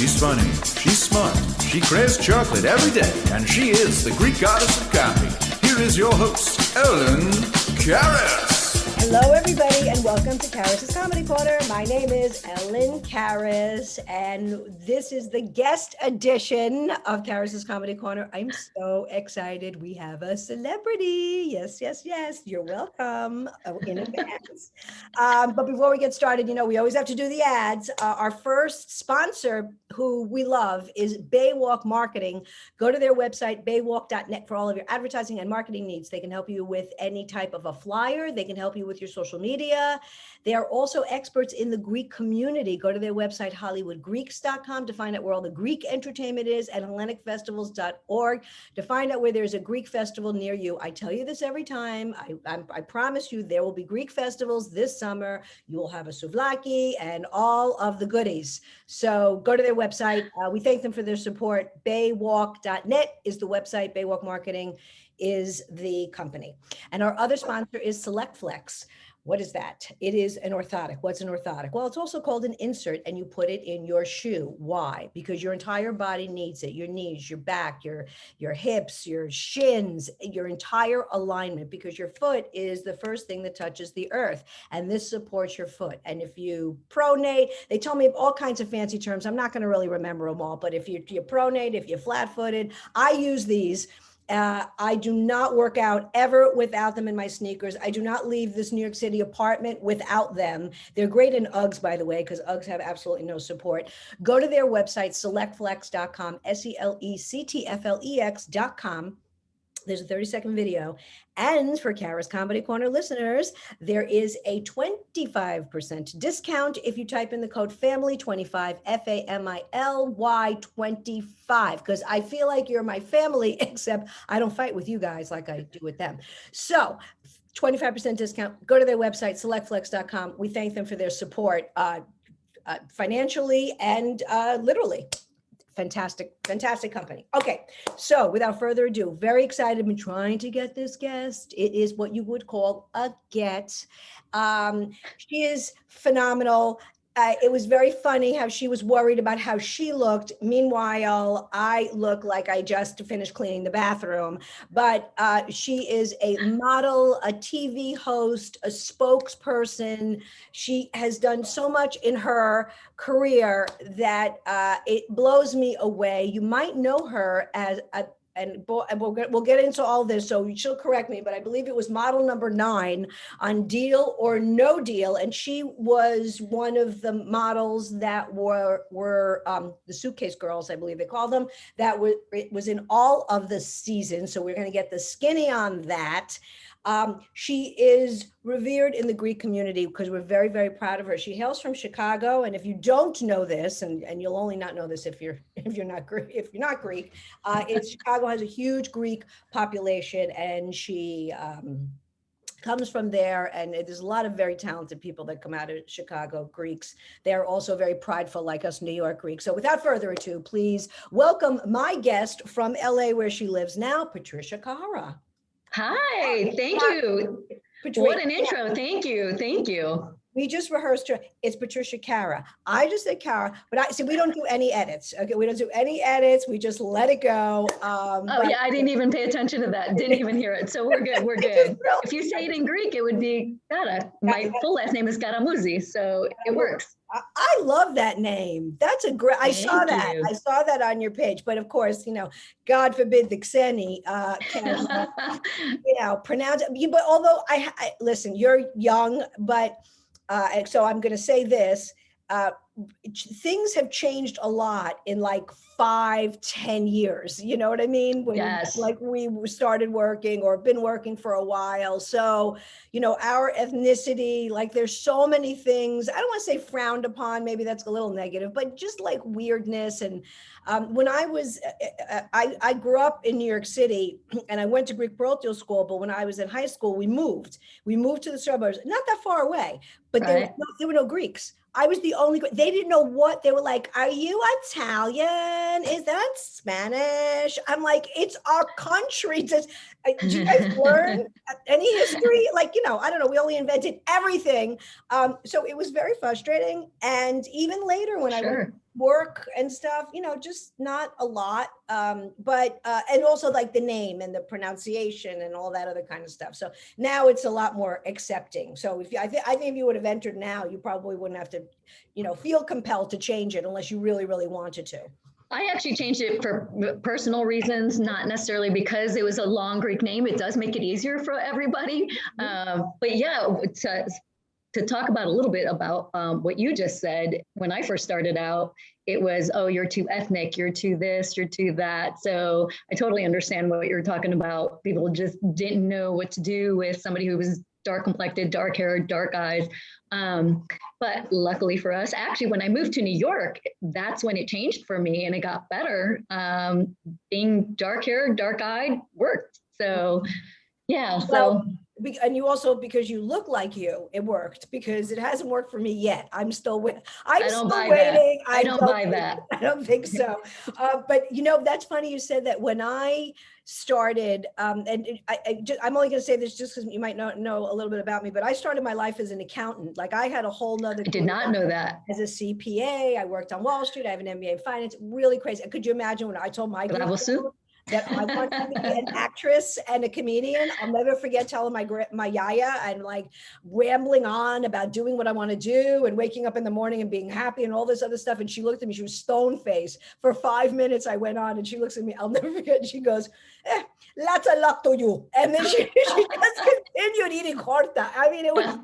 She's funny, she's smart, she craves chocolate every day, and she is the Greek goddess of comedy. Here is your host, Ellen Karis. Hello, everybody, and welcome to Karis's Comedy Corner. My name is Ellen Karis, and this is the guest edition of Karis's Comedy Corner. I'm so excited. We have a celebrity. Yes. You're welcome in advance. But before we get started, we always have to do the ads. Our first sponsor, who we love, is Baywalk Marketing. Go to their website, baywalk.net, for all of your advertising and marketing needs. They can help you with any type of a flyer. They can help you with your social media. They are also experts in the Greek community. Go to their website, hollywoodgreeks.com, to find out where all the Greek entertainment is, and hellenicfestivals.org to find out where there's a Greek festival near you. I tell you this every time. I promise you there will be Greek festivals this summer. You will have a souvlaki and all of the goodies. So go to their website. We thank them for their support. Baywalk.net is the website. Baywalk Marketing is the company. And our other sponsor is Select Flex. What is that? It is an orthotic. What's an orthotic? Well, it's also called an insert, and you put it in your shoe. Why? Because your entire body needs it. Your knees, your back, your hips, your shins, your entire alignment, because your foot is the first thing that touches the earth, and this supports your foot. And if you pronate, they tell me all kinds of fancy terms. I'm not going to really remember them all, but if you're pronate, if you're flat-footed, I use these. I do not work out ever without them in my sneakers. I do not leave this New York City apartment without them. They're great in Uggs, by the way, because Uggs have absolutely no support. Go to their website, selectflex.com, selectflex.com. There's a 30-second video. And for Karis Comedy Corner listeners, there is a 25% discount if you type in the code FAMILY25, FAMILY 25, because I feel like you're my family, except I don't fight with you guys like I do with them. So 25% discount. Go to their website, selectflex.com. We thank them for their support financially and literally. Fantastic company. Okay, so without further ado, very excited. I've been trying to get this guest. It is what you would call a get. She is phenomenal. It was very funny how she was worried about how she looked. Meanwhile, I look like I just finished cleaning the bathroom. But she is a model, a TV host, a spokesperson. She has done so much in her career that it blows me away. You might know her as and we'll get into all this, so she'll correct me, but I believe it was model number 9 on Deal or No Deal, and she was one of the models that were the suitcase girls, I believe they called them, it was in all of the seasons, so we're going to get the skinny on that. She is revered in the Greek community because we're very, very proud of her. She hails from Chicago, and if you don't know this, and you'll only not know this if you're not Greek, Chicago has a huge Greek population, and she comes from there, and there's a lot of very talented people that come out of Chicago, Greeks. They're also very prideful, like us New York Greeks. So without further ado, please welcome my guest from LA, where she lives now, Patricia Kahara. Hi, thank you. Patricia, what an intro. Thank you. We just rehearsed her. It's Patricia Cara. I just said Cara, but we don't do any edits. Okay, we don't do any edits. We just let it go. Yeah, I didn't even pay attention to that. Didn't even hear it. So we're good. If you say it in Greek, it would be Gara. My full last name is Garamouzi, so it works. I love that name. That's a great, I saw that on your page, but of course, God forbid the Xeni can, pronounce it. But although I listen, you're young, but so I'm going to say this, things have changed a lot in like 5-10 years. You know what I mean? Yes. Like we started working or been working for a while. So, our ethnicity, like there's so many things, I don't want to say frowned upon, maybe that's a little negative, but just like weirdness. And when I was, I grew up in New York City and I went to Greek parochial school, but when I was in high school, we moved to the suburbs, not that far away, but right. there were no Greeks. I was the only, they didn't know what, they were like, are you Italian? Is that Spanish? I'm like, it's our country. Do you guys learn any history? Like, I don't know, we only invented everything. So it was very frustrating. And even later when I went work and stuff, just not a lot. But and also like the name and the pronunciation and all that other kind of stuff. So now it's a lot more accepting. So if you, I think if you would have entered now, you probably wouldn't have to, feel compelled to change it unless you really, really wanted to. I actually changed it for personal reasons, not necessarily because it was a long Greek name. It does make it easier for everybody. But yeah, to talk about a little bit about what you just said, when I first started out, it was, oh, you're too ethnic, you're too this, you're too that. So I totally understand what you're talking about. People just didn't know what to do with somebody who was dark complected, dark hair, dark eyes. But luckily for us, actually, when I moved to New York, that's when it changed for me and it got better. Being dark hair, dark eyed worked. So yeah. Well, and you also, because you look like you, it worked, because it hasn't worked for me yet. I'm still waiting. I don't buy that. I don't think so. But that's funny you said that. When I started, and I'm only going to say this just because you might not know a little bit about me, but I started my life as an accountant. Like I had a whole nother. I did not know that. As a CPA, I worked on Wall Street. I have an MBA in finance. Really crazy. Could you imagine when I told my group that I wanted to be an actress and a comedian? I'll never forget telling my yaya and like rambling on about doing what I want to do and waking up in the morning and being happy and all this other stuff. And she looked at me, she was stone faced. For 5 minutes I went on and she looks at me, I'll never forget. And she goes, lots of luck to you. And then she just continued eating horta. I mean, it was.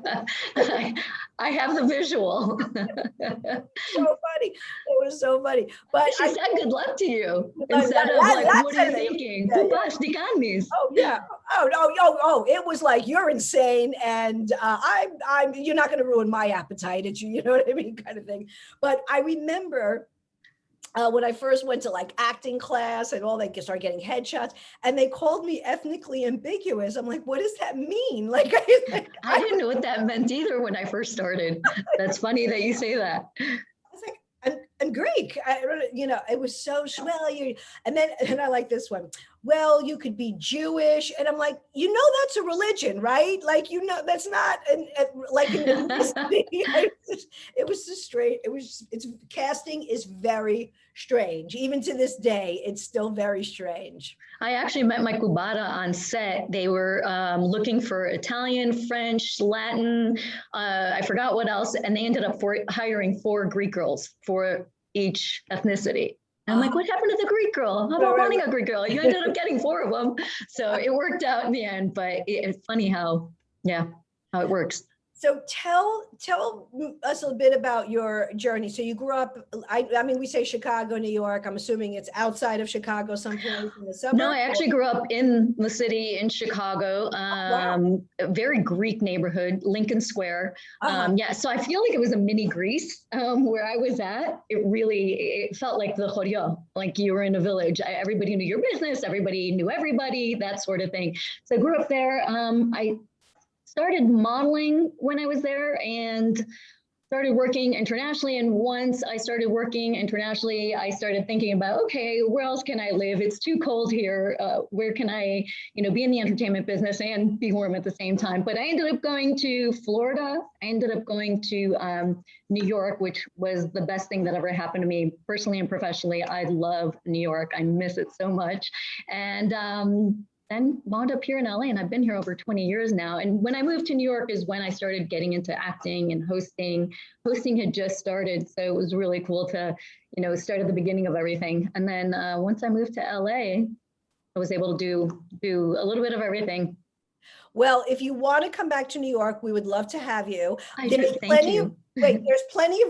I have the visual. So funny. It was so funny. But she said good luck to you instead of like, what are you thinking? Oh yeah. Oh, it was like, you're insane. And you're not going to ruin my appetite. It's, you know what I mean? Kind of thing. But I remember when I first went to like acting class and all that, started getting headshots, and they called me ethnically ambiguous. I'm like, what does that mean? Like, I didn't know what that meant either when I first started. That's funny that you say that. I'm Greek. It was so swell. And I like this one. Well, you could be Jewish. And I'm like, that's a religion, right? Like, that's not like an ethnicity. It was just straight. It's casting is very strange. Even to this day, it's still very strange. I actually met my Cubana on set. They were looking for Italian, French, Latin, I forgot what else. And they ended up hiring 4 Greek girls for each ethnicity. And I'm like, what happened to the Greek girl? How about wanting a Greek girl? You ended up getting 4 of them. So it worked out in the end, but it's funny how it works. So tell us a bit about your journey. So you grew up, I mean, we say Chicago, New York. I'm assuming it's outside of Chicago, someplace in the suburbs. No, I actually grew up in the city in Chicago, a very Greek neighborhood, Lincoln Square. So I feel like it was a mini Greece where I was at. It felt like the Choryo, like you were in a village. Everybody knew your business, everybody knew everybody, that sort of thing. So I grew up there. I started modeling when I was there and started working internationally. And once I started working internationally, I started thinking about, okay, where else can I live? It's too cold here. Where can I, be in the entertainment business and be warm at the same time? But I ended up going to Florida. I ended up going to New York, which was the best thing that ever happened to me personally and professionally. I love New York. I miss it so much. And then wound up here in LA, and I've been here over 20 years now. And when I moved to New York is when I started getting into acting and hosting. Hosting had just started, so it was really cool to, start at the beginning of everything. And then once I moved to LA, I was able to do a little bit of everything. Well, if you want to come back to New York, we would love to have you. There's plenty of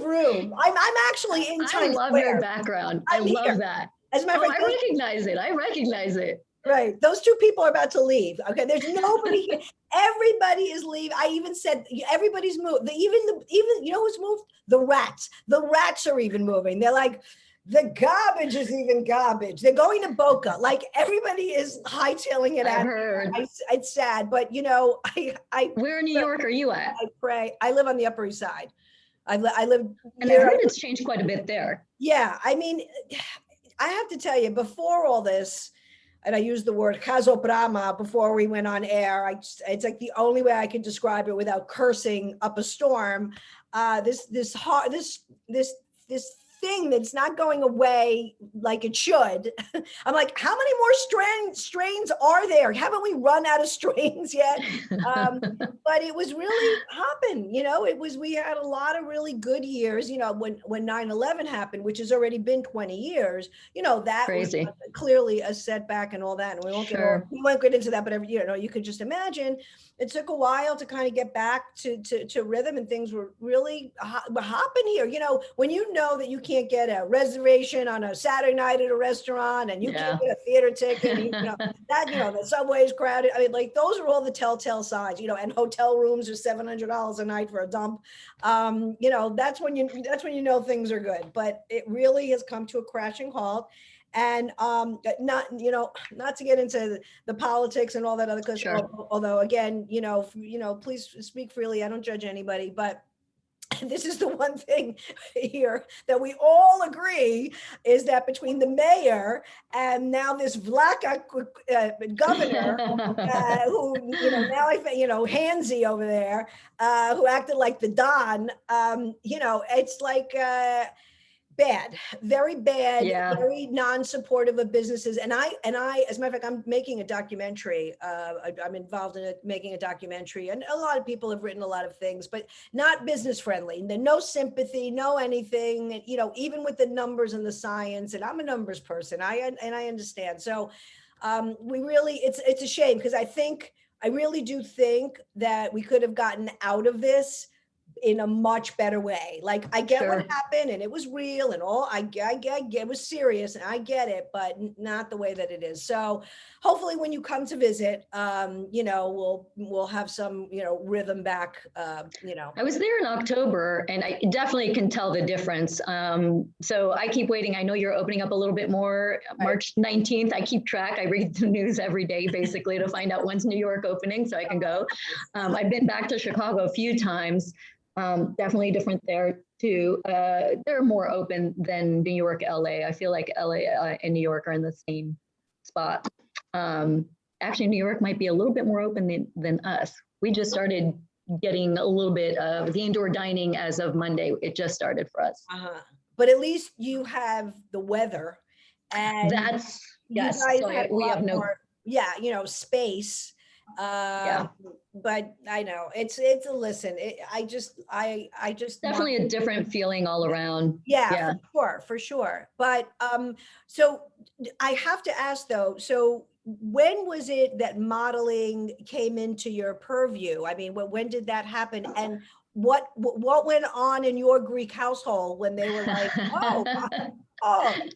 room. I'm actually in Times Square. I love your background. I love that. As a matter of fact, I recognize it. Right. Those 2 people are about to leave. Okay. There's nobody here. Everybody is leaving. I even said everybody's moved. Even who's moved? The rats. The rats are even moving. They're like, the garbage is even garbage. They're going to Boca. Like everybody is hightailing it out. It's sad, but where in New York are you at? I pray. I live on the Upper East Side. I live. And I heard it's changed quite a bit there. Yeah. I mean, I have to tell you, before all this, and I used the word chazoprama before we went on air. It's like the only way I can describe it without cursing up a storm. This thing that's not going away like it should. I'm like, how many more strains are there? Haven't we run out of strains yet? But it was really hopping, we had a lot of really good years, when 9/11 happened, which has already been 20 years, that Crazy. was clearly a setback and all that. And we won't get into that, but you could just imagine it took a while to kind of get back to rhythm, and things were really hopping here. When you know that you can't get a reservation on a Saturday night at a restaurant, and you can't get a theater ticket, the subway's crowded. I mean, like, those are all the telltale signs, and hotel rooms are $700 a night for a dump. That's when you know things are good. But it really has come to a crashing halt. And not to get into the politics and all that other, because although again, please speak freely. I don't judge anybody, but this is the one thing here that we all agree is that between the mayor and now this black governor, who, now handsy over there, who acted like the Don, it's like, bad, very bad, very non-supportive of businesses. And I, as a matter of fact, I'm making a documentary. I'm involved in making a documentary, and a lot of people have written a lot of things, but not business friendly. No sympathy, no anything, even with the numbers and the science. And I'm a numbers person. I understand. So we really, it's a shame, because I really do think that we could have gotten out of this in a much better way. Like, I get what happened, and it was real, and all I get it was serious, and I get it, but not the way that it is. So hopefully when you come to visit, we'll have some, rhythm back, I was there in October, and I definitely can tell the difference. So I keep waiting. I know you're opening up a little bit more. March 19th, I keep track. I read the news every day, basically, to find out when's New York opening so I can go. I've been back to Chicago a few times. Definitely different there too. They're more open than New York, LA. I feel like LA and New York are in the same spot. Actually, New York might be a little bit more open than us. We just started getting a little bit of the indoor dining as of Monday. It just started for us. But at least you have the weather, and that's yes. So we have no more, space. But I know it's a listen. I just definitely a different feeling all around. Yeah, for sure. But so I have to ask though. So when was it that modeling came into your purview? I mean, when did that happen? And what went on in your Greek household when they were like,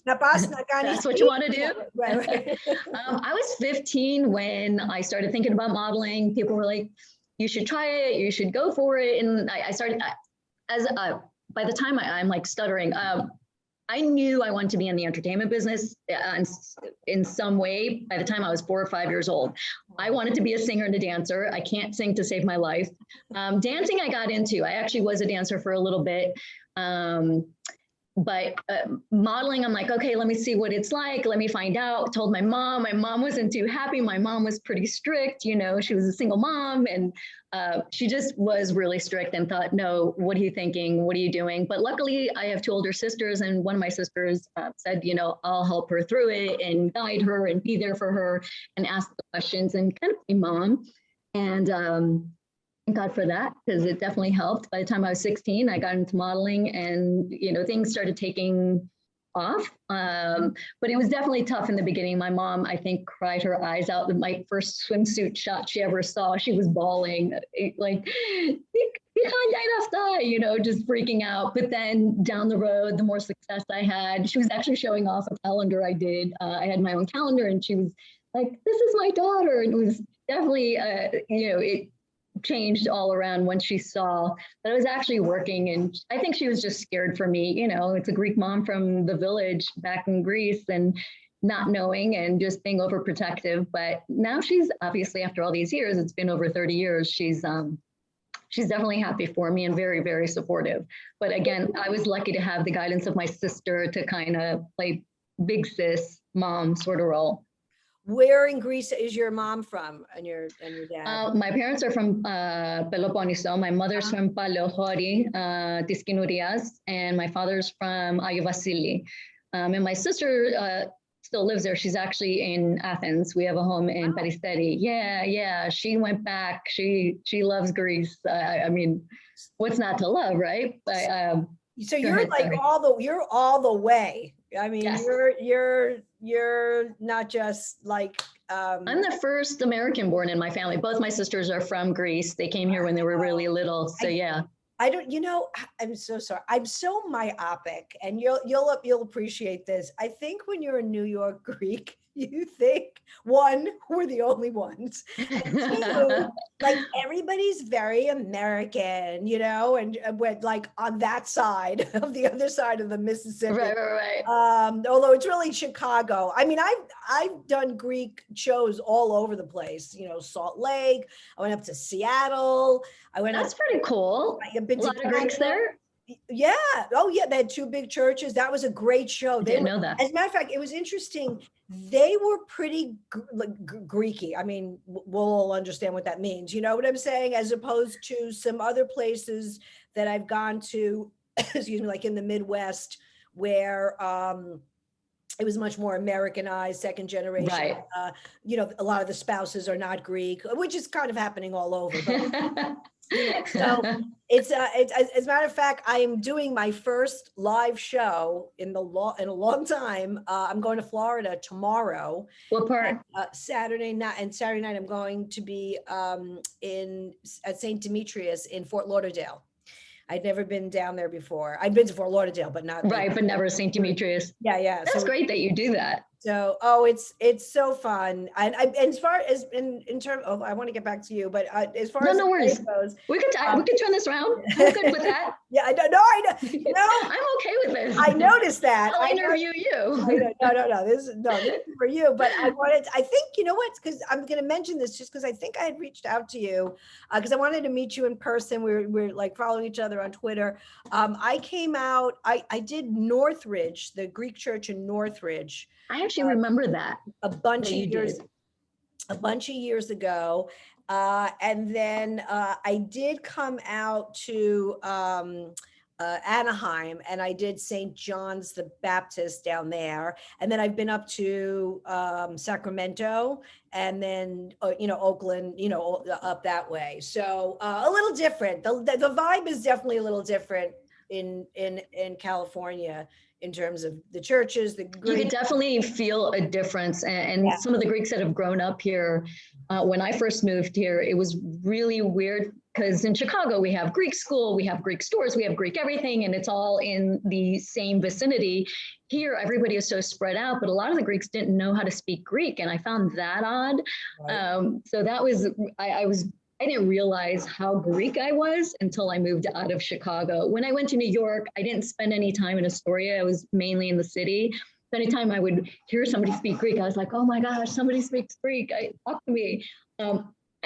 that's what you want to do? Right. I was 15 when I started thinking about modeling. People were like, you should try it, you should go for it. And I started by the time I'm like stuttering, I knew I wanted to be in the entertainment business in some way by the time I was 4 or 5 years old. I wanted to be a singer and a dancer. I can't sing to save my life. Dancing I got into. I actually was a dancer for a little bit. But modeling, I'm like, okay, let me see what it's like. Let me find out. Told my mom. My mom wasn't too happy. My mom was pretty strict. She was a single mom, and she just was really strict and thought, no, what are you thinking? What are you doing? But luckily, I have 2 older sisters, and one of my sisters said, I'll help her through it and guide her and be there for her and ask the questions and kind of be mom. And thank God for that, because it definitely helped. By the time I was 16, I got into modeling, and things started taking off. But it was definitely tough in the beginning. My mom, I think, cried her eyes out. My first swimsuit shot she ever saw, she was bawling, like, just freaking out. But then down the road, the more success I had, she was actually showing off a calendar I did. I had my own calendar, and she was like, this is my daughter. And it was definitely, it changed all around when she saw that I was actually working. And I think she was just scared for me. It's a Greek mom from the village back in Greece, and not knowing and just being overprotective. But now she's obviously, after all these years, it's been over 30 years, she's definitely happy for me and very, very supportive. But again, I was lucky to have the guidance of my sister to kind of play big sis mom sort of role. Where in Greece is your mom from and your dad? My parents are from Peloponnese. My mother's from Paleochori, Tiskinourias, and my father's from Ayovasili. And my sister still lives there. She's actually in Athens. We have a home in Peristeri. Yeah. She went back. She loves Greece. I mean, what's not to love, right? But, so you're like you're all the way. I mean, yes. you're not just like. I'm the first American born in my family. Both my sisters are from Greece. They came here when they were really little. So yeah. I don't, I'm so sorry. I'm so myopic, and you'll appreciate this. I think when you're a New York Greek, you think, one, we're the only ones, and two, like everybody's very American, and we're like on that side of the other side of the Mississippi. Right. Although it's really Chicago. I mean, I've done Greek shows all over the place. Salt Lake. I went up to Seattle. That's pretty cool. I've been a lot of Greeks there. Yeah. Oh, yeah. They had two big churches. That was a great show. I didn't know that. As a matter of fact, it was interesting. They were pretty Greeky. I mean, we'll all understand what that means. You know what I'm saying? As opposed to some other places that I've gone to, excuse me, like in the Midwest, where it was much more Americanized, second generation. Right. A lot of the spouses are not Greek, which is kind of happening all over. But, so it's as a matter of fact, I am doing my first live show in a long time. I'm going to Florida tomorrow. What part? Saturday night, and Saturday night I'm going to be at St. Demetrius in Fort Lauderdale. I'd never been down there before. I'd been to Fort Lauderdale, but not right, but never St. Demetrius. Yeah. That's great that you do that. So, it's so fun. And as far as in terms of, I want to get back to you, but as far as no worries. Goes, we could turn this around. I'm good with that. Yeah, I know. I'm okay with this. I noticed that. I'll interview you. No. This is for you. But I think, you know what? Because I'm going to mention this just because I think I had reached out to you because I wanted to meet you in person. We're like following each other on Twitter. I came out. I did Northridge, the Greek church in Northridge. I actually remember that a bunch of years ago. And then I did come out to Anaheim, and I did St. John's the Baptist down there. And then I've been up to Sacramento, and then, Oakland, up that way. So a little different. The vibe is definitely a little different in California. In terms of the churches, you could definitely feel a difference. And some of the Greeks that have grown up here, when I first moved here, it was really weird because in Chicago, we have Greek school, we have Greek stores, we have Greek everything, and it's all in the same vicinity. Here, everybody is so spread out, but a lot of the Greeks didn't know how to speak Greek, and I found that odd. Right. So that was, I didn't realize how Greek I was until I moved out of Chicago. When I went to New York, I didn't spend any time in Astoria. I was mainly in the city. So anytime I would hear somebody speak Greek, I was like, oh my gosh, somebody speaks Greek. Talk to me.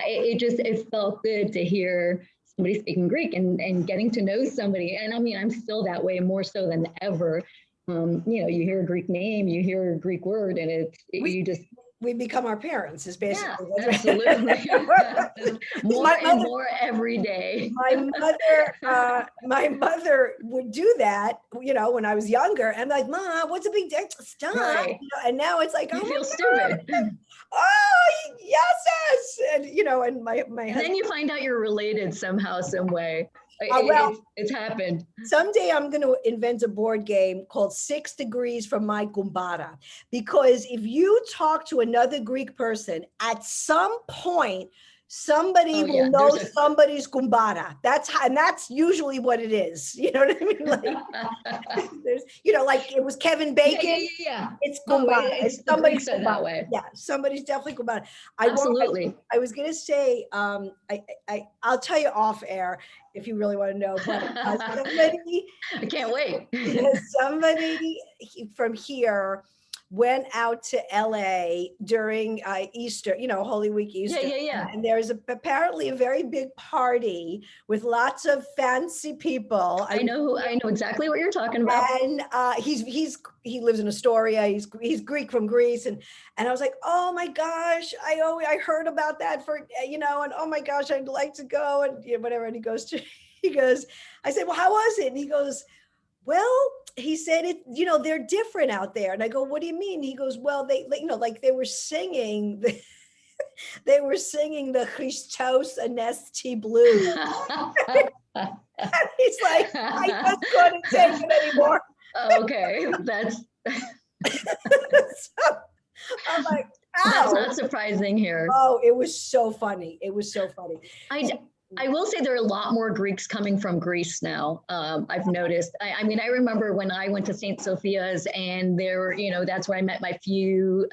It felt good to hear somebody speaking Greek and getting to know somebody. And I mean, I'm still that way more so than ever. You hear a Greek name, you hear a Greek word, and we become our parents is basically. Yeah, absolutely. more every day. My mother would do that, when I was younger. And like, Mom, what's a big deal? Stop. Right. And now it's like, you feel stupid. Oh, yes. And, and my husband. And then you find out you're related somehow, some way. It's happened. Someday I'm going to invent a board game called 6 Degrees from My Gumbara, because if you talk to another Greek person, at some point, somebody will know somebody's Gumbara. That's usually what it is. You know what I mean? Like, there's, like it was Kevin Bacon. Yeah. It's Gumbara. It's somebody's said that way. Yeah, somebody's definitely Gumbara. Absolutely. I was going to say, I'll tell you off air if you really want to know. But I can't wait. Somebody from here went out to LA during Easter, Holy Week, Easter. Yeah. And there's apparently a very big party with lots of fancy people. I know exactly what you're talking about. And he lives in Astoria. He's Greek from Greece. And I was like, oh my gosh, I heard about that and oh my gosh, I'd like to go and whatever. And he goes, I said, well, how was it? And he goes, well, he said they're different out there. And I go, what do you mean? He goes, well, they they were singing they were singing the Christos Anesti blues. And he's like, I just couldn't take it anymore. Okay, that's so I'm like, ow. That's not surprising here. Oh, it was so funny. I will say there are a lot more Greeks coming from Greece now. I've noticed. I mean, I remember when I went to St. Sophia's, and that's where I met my few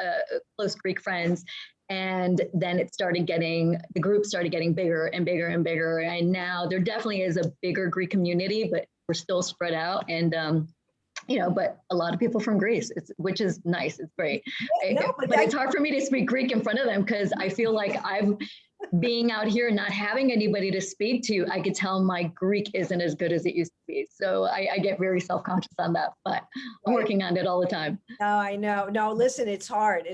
close Greek friends. And then the group started getting bigger and bigger and bigger. And now there definitely is a bigger Greek community, but we're still spread out. And, but a lot of people from Greece, which is nice. It's great. But it's hard for me to speak Greek in front of them because I feel like being out here and not having anybody to speak to, I could tell my Greek isn't as good as it used to be. So I get very self-conscious on that, but I'm working on it all the time. No, I know. No, listen, it's hard.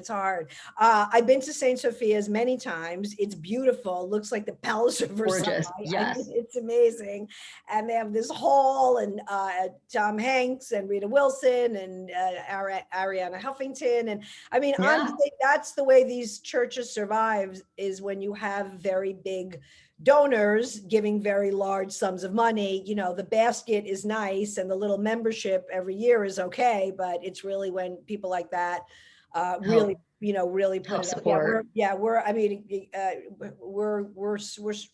I've been to St. Sophia's many times. It's beautiful. It looks like the Palace of Versailles. Gorgeous. Yes. It's amazing. And they have this hall and Tom Hanks and Rita Wilson and Ariana Huffington. And I mean, honestly, that's the way these churches survive, is when you have very big donors giving very large sums of money. The basket is nice and the little membership every year is okay, but it's really when people like that really put it support. We're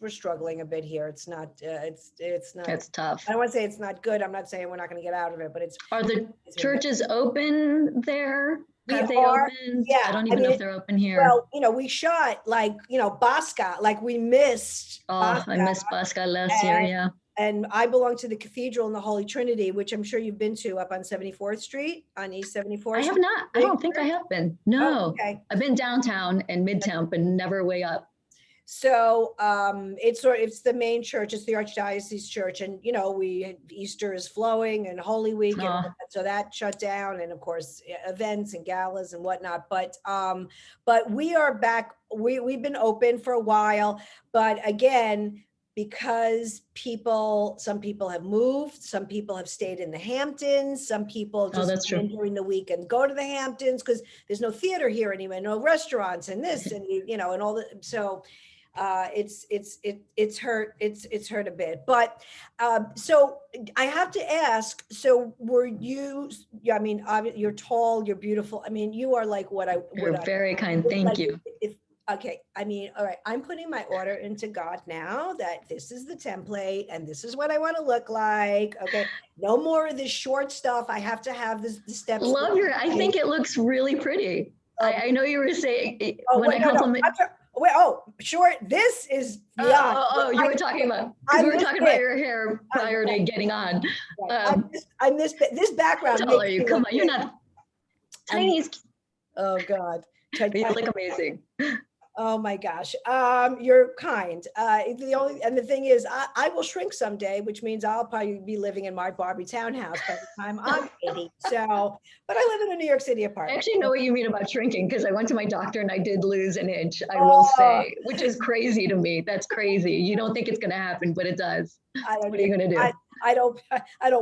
struggling a bit here. It's not. It's tough. I don't want to say it's not good. I'm not saying we're not going to get out of it, but Are the churches open there? Have they opened? Yeah. I don't even know if they're open here. Well, we shot Basca, we missed. I missed Basca last year, yeah. And I belong to the Cathedral in the Holy Trinity, which I'm sure you've been to up on 74th Street, on East 74th. I have not. I don't think I have been. No. Oh, okay. I've been downtown and midtown, but never way up. So it's the main church. It's the Archdiocese Church, and Easter is flowing and Holy Week, and so that shut down, and of course events and galas and whatnot. But we are back. We've been open for a while, but again, because some people have moved, some people have stayed in the Hamptons, some people just come in during the week and go to the Hamptons because there's no theater here anymore, no restaurants and this and and all the so. It's hurt a bit, but so I have to ask, so were you, I mean, you're tall, you're beautiful. I mean, you are like You're very kind. Thank you. Okay. I mean, all right. I'm putting my order into God now that this is the template and this is what I want to look like. Okay. No more of this short stuff. I have to have the steps. I think it looks really pretty. I know you were saying I compliment. Short. This is you were talking about your hair prior to getting on. I missed this background. How tall are you? Come on, you're not tiny. Oh God, you look amazing. Oh my gosh, you're kind. The thing is, I will shrink someday, which means I'll probably be living in my Barbie townhouse by the time I'm 80. So, but I live in a New York City apartment. I actually know what you mean about shrinking because I went to my doctor and I did lose an inch. I will say, which is crazy to me. That's crazy. You don't think it's going to happen, but it does. What are you going to do? I don't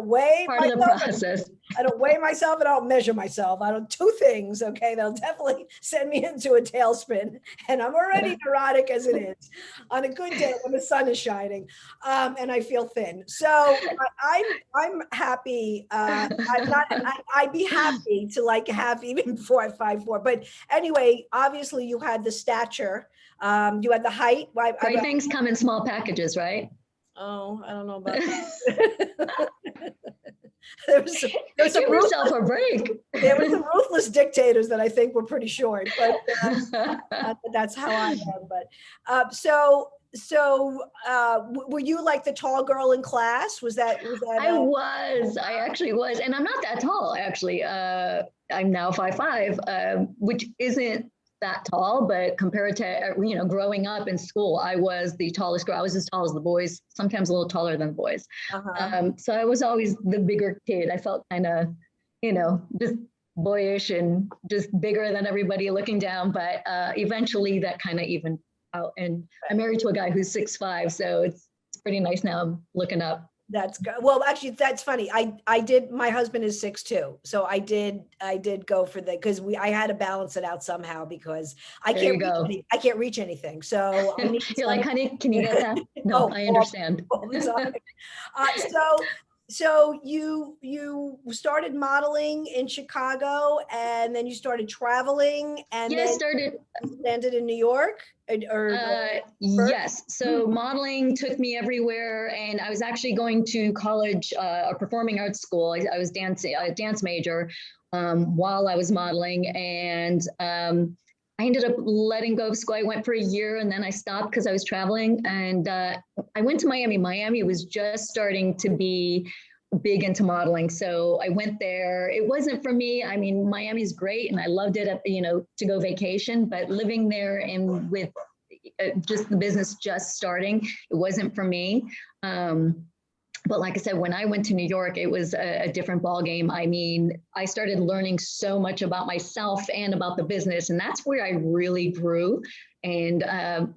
weigh part of the process. I don't weigh myself and I don't measure myself. I don't two things. Okay. They'll definitely send me into a tailspin and I'm already neurotic as it is on a good day when the sun is shining. And I feel thin. So I'm happy. I'd be happy to have even before I 5'4", but anyway, obviously you had the stature, you had the height. Great things come in small packages, right? Oh, I don't know about that. Give yourself a break. There were some ruthless dictators that I think were pretty short, but that's how I am. But so were you like the tall girl in class? Was that? I actually was. And I'm not that tall, actually. I'm now 5'5", which isn't that tall, but compared to, growing up in school, I was the tallest girl. I was as tall as the boys, sometimes a little taller than the boys. So I was always the bigger kid. I felt kind of, just boyish and just bigger than everybody looking down. But eventually that kind of evened out. And I'm married to a guy who's 6'5", so it's pretty nice now looking up. That's good. Well, actually, that's funny. I did. My husband is 6'2", so I did go for because I had to balance it out somehow because I can't reach anything. So I need you're like, honey, can you get that? No, I understand. So you started modeling in Chicago, and then you started traveling, and then landed in New York. Yes. So modeling took me everywhere, and I was actually going to college, a performing arts school. I was a dance major while I was modeling, and I ended up letting go of school. I went for a year, and then I stopped because I was traveling, and I went to Miami. Miami was just starting to be big into modeling. So I went there. It wasn't for me. I mean, Miami's great, and I loved it to go vacation, but living there and with just the business just starting, it wasn't for me. But like I said, when I went to New York, it was a different ballgame. I mean, I started learning so much about myself and about the business, and that's where I really grew and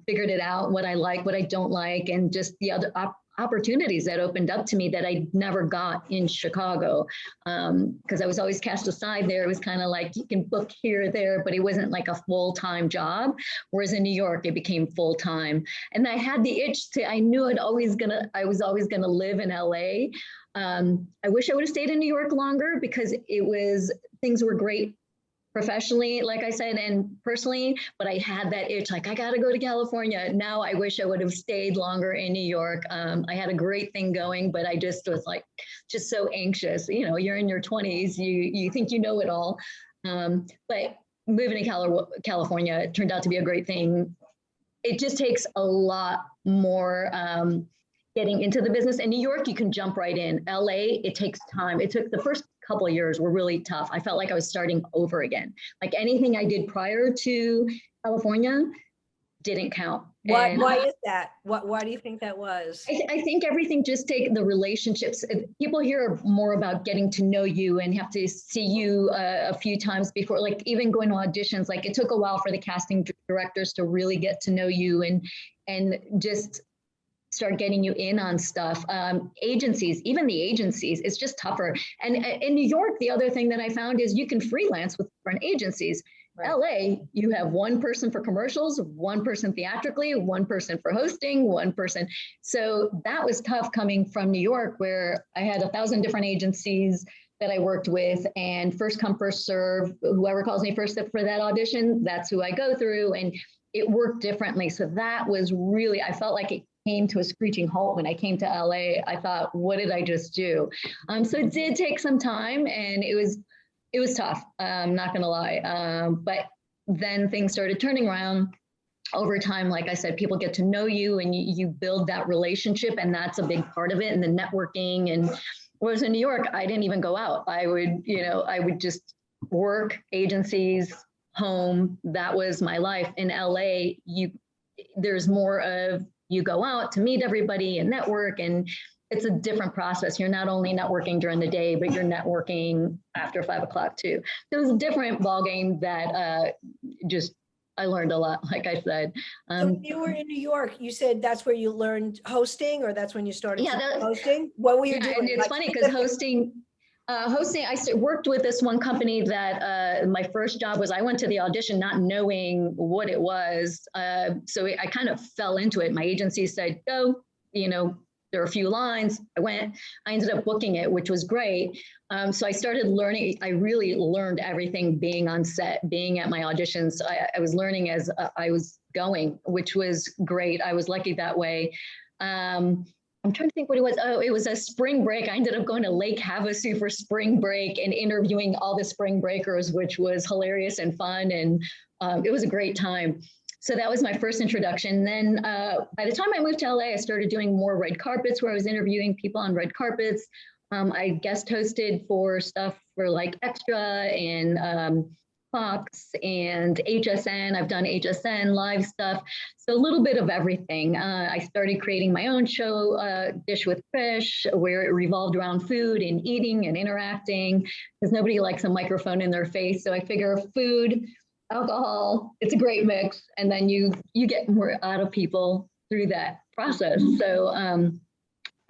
figured it out, what I like, what I don't like, and just the other opportunities that opened up to me that I never got in Chicago, because I was always cast aside there. It was kind of like you can book here or there, but it wasn't like a full-time job. Whereas in New York, it became full-time. And I had the itch I knew I was always gonna live in LA. I wish I would have stayed in New York longer because things were great professionally, like I said, and personally, but I had that itch, like I got to go to California. Now I wish I would have stayed longer in New York. I had a great thing going, but I just was like, just so anxious. You're in your 20s, you think you know it all. But moving to California turned out to be a great thing. It just takes a lot more getting into the business. In New York, you can jump right in. LA, it takes time. It took the first couple of years were really tough. I felt like I was starting over again. Like anything I did prior to California didn't count. Why is that? Why do you think that was? I think everything just take the relationships. People here more about getting to know you and have to see you a few times before, like even going to auditions. Like it took a while for the casting directors to really get to know you and just start getting you in on stuff. Agencies, even the agencies, it's just tougher. And in New York, the other thing that I found is you can freelance with different agencies. Right. LA, you have one person for commercials, one person theatrically, one person for hosting, one person. So that was tough coming from New York, where I had 1,000 different agencies that I worked with, and first come, first serve. Whoever calls me first for that audition, that's who I go through. And it worked differently. So that was really, I felt like it came to a screeching halt when I came to LA. I thought, what did I just do? So it did take some time, and it was tough. I'm not gonna lie. But then things started turning around over time. Like I said, people get to know you, and you build that relationship, and that's a big part of it. And the networking. And whereas in New York, I didn't even go out. I would just work, agencies, home. That was my life. In LA, there's more of, you go out to meet everybody and network, and it's a different process. You're not only networking during the day, but you're networking after 5 o'clock too. So it was a different ballgame that I learned a lot, like I said. So you were in New York, you said that's where you learned hosting, or that's when you started hosting? What were you doing? And it's funny because hosting, I worked with this one company that my first job was, I went to the audition not knowing what it was. So I kind of fell into it. My agency said, go, there are a few lines. I ended up booking it, which was great. So I started learning. I really learned everything being on set, being at my auditions. I was learning as I was going, which was great. I was lucky that way. I'm trying to think what it was. Oh, it was a spring break. I ended up going to Lake Havasu for spring break and interviewing all the spring breakers, which was hilarious and fun. And it was a great time. So that was my first introduction. Then by the time I moved to LA, I started doing more red carpets where I was interviewing people on red carpets. I guest hosted for stuff for like Extra and Fox and HSN. I've done HSN live stuff. So a little bit of everything. I started creating my own show, Dish with Fish, where it revolved around food and eating and interacting, because nobody likes a microphone in their face. So I figure food, alcohol, it's a great mix. And then you get more out of people through that process. So,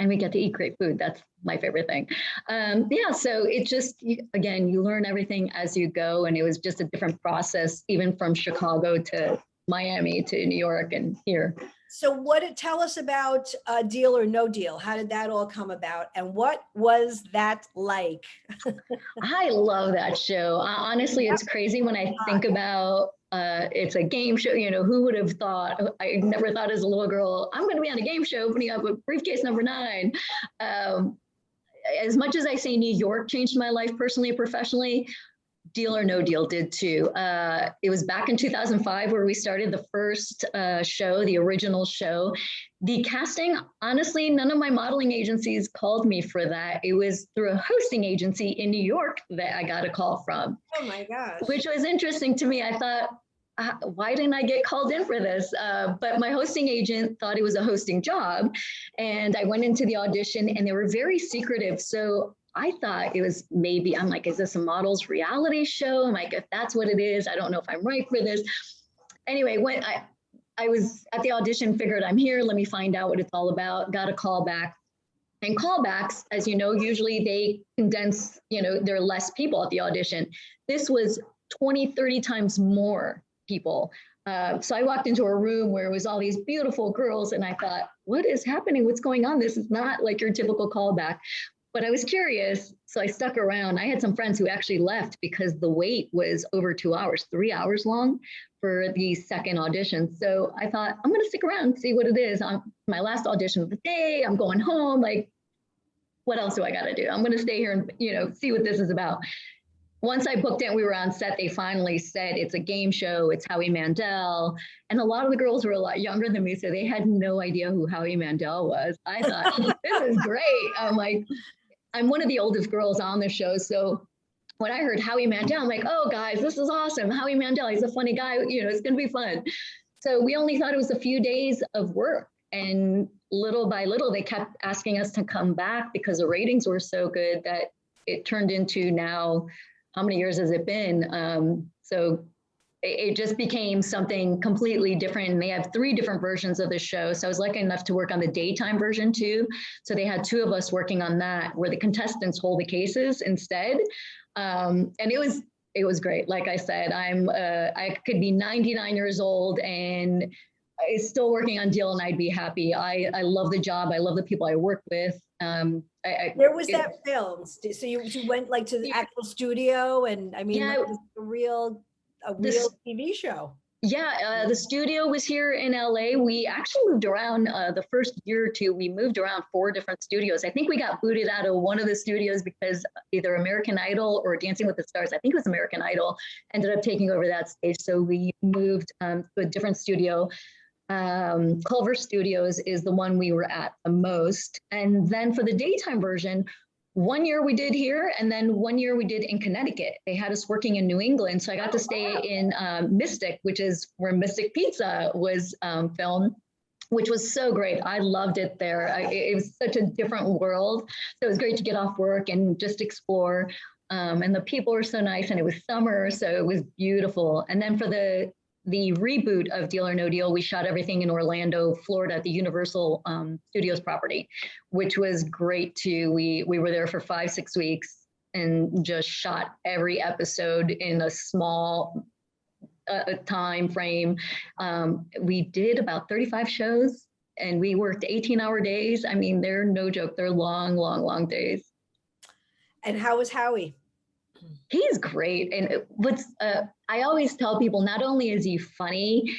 and we get to eat great food. That's my favorite thing. Yeah, so it just, again, you learn everything as you go. And it was just a different process, even from Chicago to Miami to New York and here. So tell us about Deal or No Deal. How did that all come about? And what was that like? I love that show. Honestly, it's crazy when I think about it's a game show. You know, who would have thought? I never thought as a little girl, I'm going to be on a game show opening up with briefcase number 9. As much as I say New York changed my life personally and professionally, Deal or No Deal did too. It was back in 2005 where we started the first show, the original show. The casting, honestly, none of my modeling agencies called me for that. It was through a hosting agency in New York that I got a call from. Oh my gosh. Which was interesting to me. I thought, why didn't I get called in for this? But my hosting agent thought it was a hosting job. And I went into the audition and they were very secretive. So I thought it was maybe, I'm like, is this a model's reality show? I'm like, if that's what it is, I don't know if I'm right for this. Anyway, when I was at the audition, figured I'm here, let me find out what it's all about, got a call back. And callbacks, as you know, usually they condense, you know, there are less people at the audition. This was 20, 30 times more people. So I walked into a room where it was all these beautiful girls and I thought, what is happening? What's going on? This is not like your typical callback. But I was curious, so I stuck around. I had some friends who actually left because the wait was over 2 hours, 3 hours long for the second audition. So I thought, I'm going to stick around and see what it is. My last audition of the day, I'm going home. Like, what else do I got to do? I'm going to stay here and, you know, see what this is about. Once I booked it, we were on set, they finally said it's a game show, it's Howie Mandel. And a lot of the girls were a lot younger than me, so they had no idea who Howie Mandel was. I thought, this is great. I'm like, I'm one of the oldest girls on the show. So when I heard Howie Mandel, I'm like, oh guys, this is awesome. Howie Mandel, he's a funny guy, you know, it's gonna be fun. So we only thought it was a few days of work. And little by little, they kept asking us to come back because the ratings were so good that it turned into now, how many years has it been? So it just became something completely different. And they have 3 different versions of the show. So I was lucky enough to work on the daytime version too. So they had 2 of us working on that, where the contestants hold the cases instead. And it was great. Like I said, I could be 99 years old and I'm still working on Deal and I'd be happy. I love the job. I love the people I work with. Where was that filmed? So you went like to the actual studio, and I mean, it was a real TV show. Yeah, the studio was here in LA. We actually moved around the first year or 2. We moved around 4 different studios. I think we got booted out of one of the studios because either American Idol or Dancing with the Stars, I think it was American Idol, ended up taking over that stage. So we moved to a different studio. Culver Studios is the one we were at the most. And then for the daytime version, 1 year we did here, and then 1 year we did in Connecticut. They had us working in New England. So I got to stay in Mystic, which is where Mystic Pizza was filmed, which was so great. I loved it there. It was such a different world. So it was great to get off work and just explore. And the people were so nice, and it was summer, so it was beautiful. And then for the reboot of Deal or No Deal, we shot everything in Orlando, Florida at the Universal Studios property, which was great too. We were there for 5-6 weeks and just shot every episode in a small time frame. We did about 35 shows and we worked 18-hour days. I mean, they're no joke. They're long, long, long days. And how was Howie? He's great. And I always tell people, not only is he funny,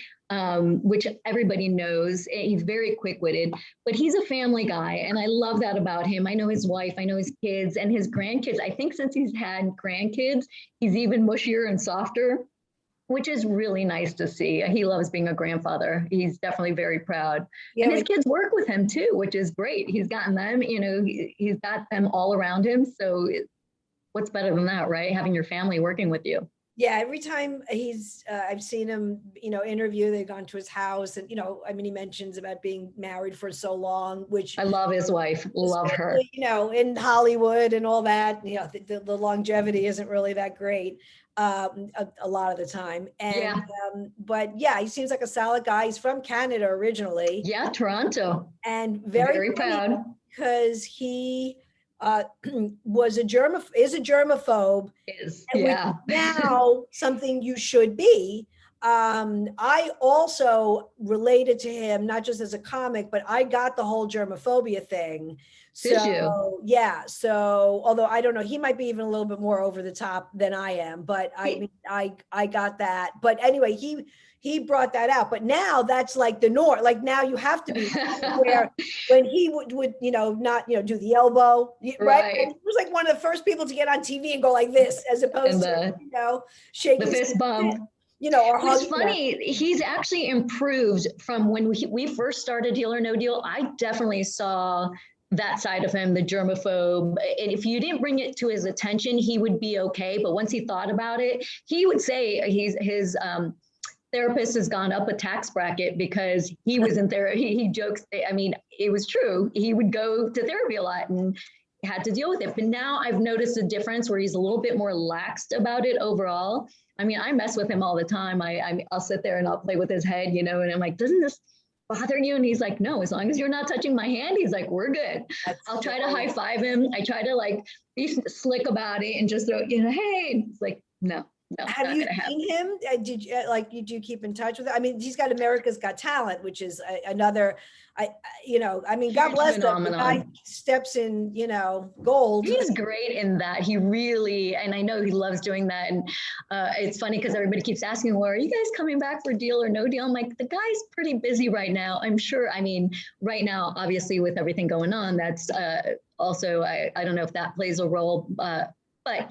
which everybody knows, he's very quick-witted, but he's a family guy. And I love that about him. I know his wife, I know his kids and his grandkids. I think since he's had grandkids, he's even mushier and softer. which is really nice to see. He loves being a grandfather. He's definitely very proud. Yeah, and his kids work with him too, which is great. He's gotten them, he's got them all around him. So what's better than that, right? Having your family working with you. Yeah, every time I've seen him, interview, they've gone to his house and, he mentions about being married for so long, which I love his wife, love her. In Hollywood and all that, the longevity isn't really that great a lot of the time. And, but yeah, he seems like a solid guy. He's from Canada originally. Yeah, Toronto. And very proud because he is a germaphobe. Yeah. Now something you should be. I also related to him, not just as a comic, but I got the whole germophobia thing. Did you? Yeah. So, although I don't know, he might be even a little bit more over the top than I am, but I got that. But anyway, he brought that out, but now that's like the norm. Like now you have to be where when he would not, do the elbow, right? He was like one of the first people to get on TV and go like this, as opposed to, shaking the fist bump. It's funny. He's actually improved from when we first started Deal or No Deal. I definitely saw that side of him, the germaphobe. And if you didn't bring it to his attention, he would be okay. But once he thought about it, he would say his therapist has gone up a tax bracket because he was in therapy. He jokes. I mean, it was true. He would go to therapy a lot and had to deal with it. But now I've noticed a difference where he's a little bit more laxed about it overall. I mean, I mess with him all the time. I'll sit there and I'll play with his head, and I'm like, doesn't this bother you? And he's like, no, as long as you're not touching my hand, he's like, we're good. I'll try to high five him. I try to be slick about it and just throw, hey, it's like, no. Have you seen him? Did you keep in touch with him? I mean, he's got America's Got Talent, which is another, God bless him. The guy steps in, gold. He's great in that. He really, and I know he loves doing that. And it's funny because everybody keeps asking, well, are you guys coming back for Deal or No Deal? I'm like, the guy's pretty busy right now. I'm sure. I mean, right now, obviously with everything going on, that's also, I don't know if that plays a role, but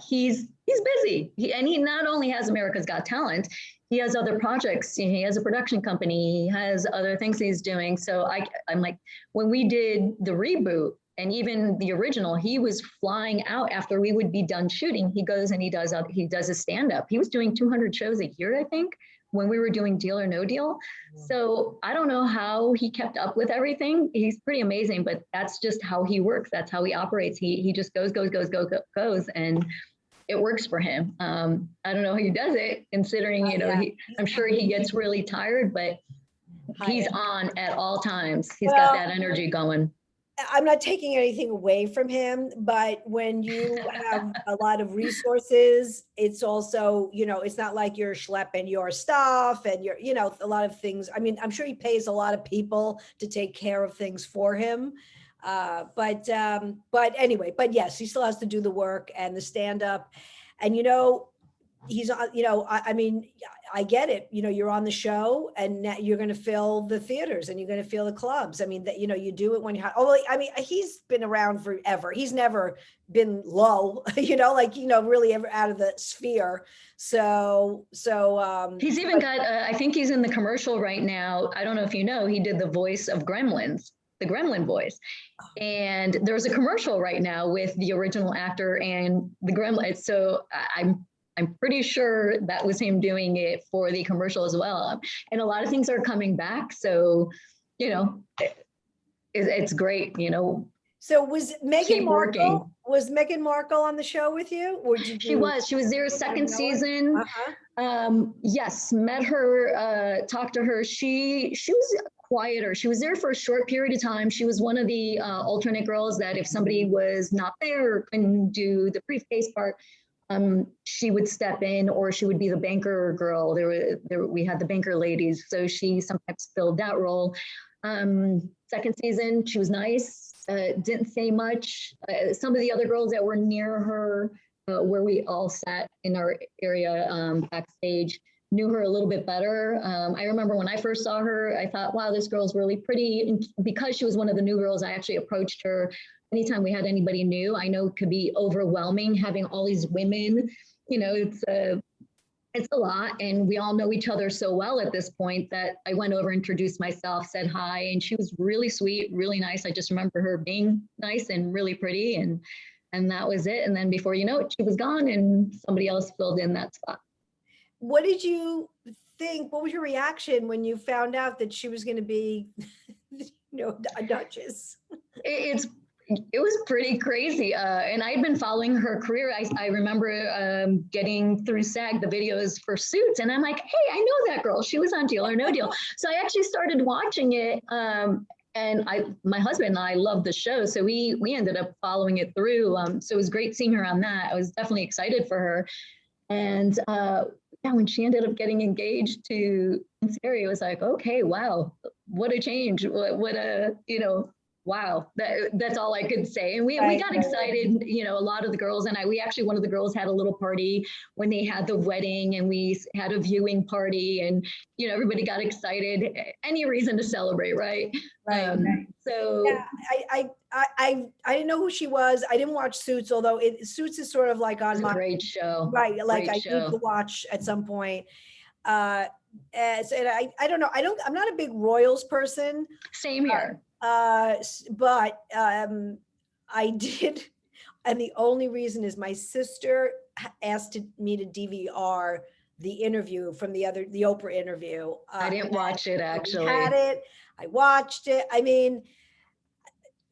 he's busy. He not only has America's Got Talent, he has other projects. He has a production company. He has other things he's doing. So I'm like, when we did the reboot and even the original, he was flying out after we would be done shooting. He goes and he does a stand-up. He was doing 200 shows a year, I think, when we were doing Deal or No Deal. So I don't know how he kept up with everything. He's pretty amazing, but that's just how he works. That's how he operates. He just goes, and it works for him. I don't know how he does it, considering, I'm sure he gets really tired, but he's on at all times. He's got that energy going. I'm not taking anything away from him, but when you have a lot of resources, it's also, it's not like you're schlepping your stuff and you're, a lot of things. I mean, I'm sure he pays a lot of people to take care of things for him. But anyway, but yes, he still has to do the work and the stand up, and he's on, I mean, I get it. You're on the show and now you're going to fill the theaters and you're going to fill the clubs. I mean, that, you do it when he's been around forever. He's never been low, really ever out of the sphere. So he's even got, I think he's in the commercial right now. I don't know if he did the voice of Gremlins, the Gremlin voice. And there's a commercial right now with the original actor and the Gremlin. So I'm pretty sure that was him doing it for the commercial as well. And a lot of things are coming back. So, it's great, So was Meghan Markle on the show with you? Or she was there second season. Yes, met her, talked to her. She was quieter. She was there for a short period of time. She was one of the alternate girls that if somebody was not there or couldn't do the briefcase part, she would step in, or she would be the banker girl. We had the banker ladies, so she sometimes filled that role. Second season, she was nice, didn't say much. Some of the other girls that were near her, where we all sat in our area backstage, knew her a little bit better. I remember when I first saw her, I thought, wow, this girl's really pretty. And because she was one of the new girls, I actually approached her. Anytime we had anybody new, I know it could be overwhelming having all these women, it's It's a lot. And we all know each other so well at this point that I went over, introduced myself, said hi, and she was really sweet, really nice. I just remember her being nice and really pretty, and that was it. And then before you know it, she was gone and somebody else filled in that spot. What did you think? What was your reaction when you found out that she was going to be, a duchess? It was pretty crazy. And I'd been following her career. I remember getting through SAG the videos for Suits, and I'm like, hey, I know that girl. She was on Deal or No Deal. So I actually started watching it. And my husband and I loved the show. So we ended up following it through. So it was great seeing her on that. I was definitely excited for her. And when she ended up getting engaged to Terry, it was like, okay, wow, what a change. What a, wow, that's all I could say. And we got excited, a lot of the girls and one of the girls had a little party when they had the wedding, and we had a viewing party, and, everybody got excited. Any reason to celebrate, right? Right. So yeah, I didn't know who she was. I didn't watch Suits, although Suits is sort of like on my great show. Right. Like great I show. need to watch at some point. And I don't know. I'm not a big royals person. Same here. But I did, and the only reason is my sister asked me to DVR the interview from the Oprah interview. I didn't watch it actually. I had it. I watched it. I mean,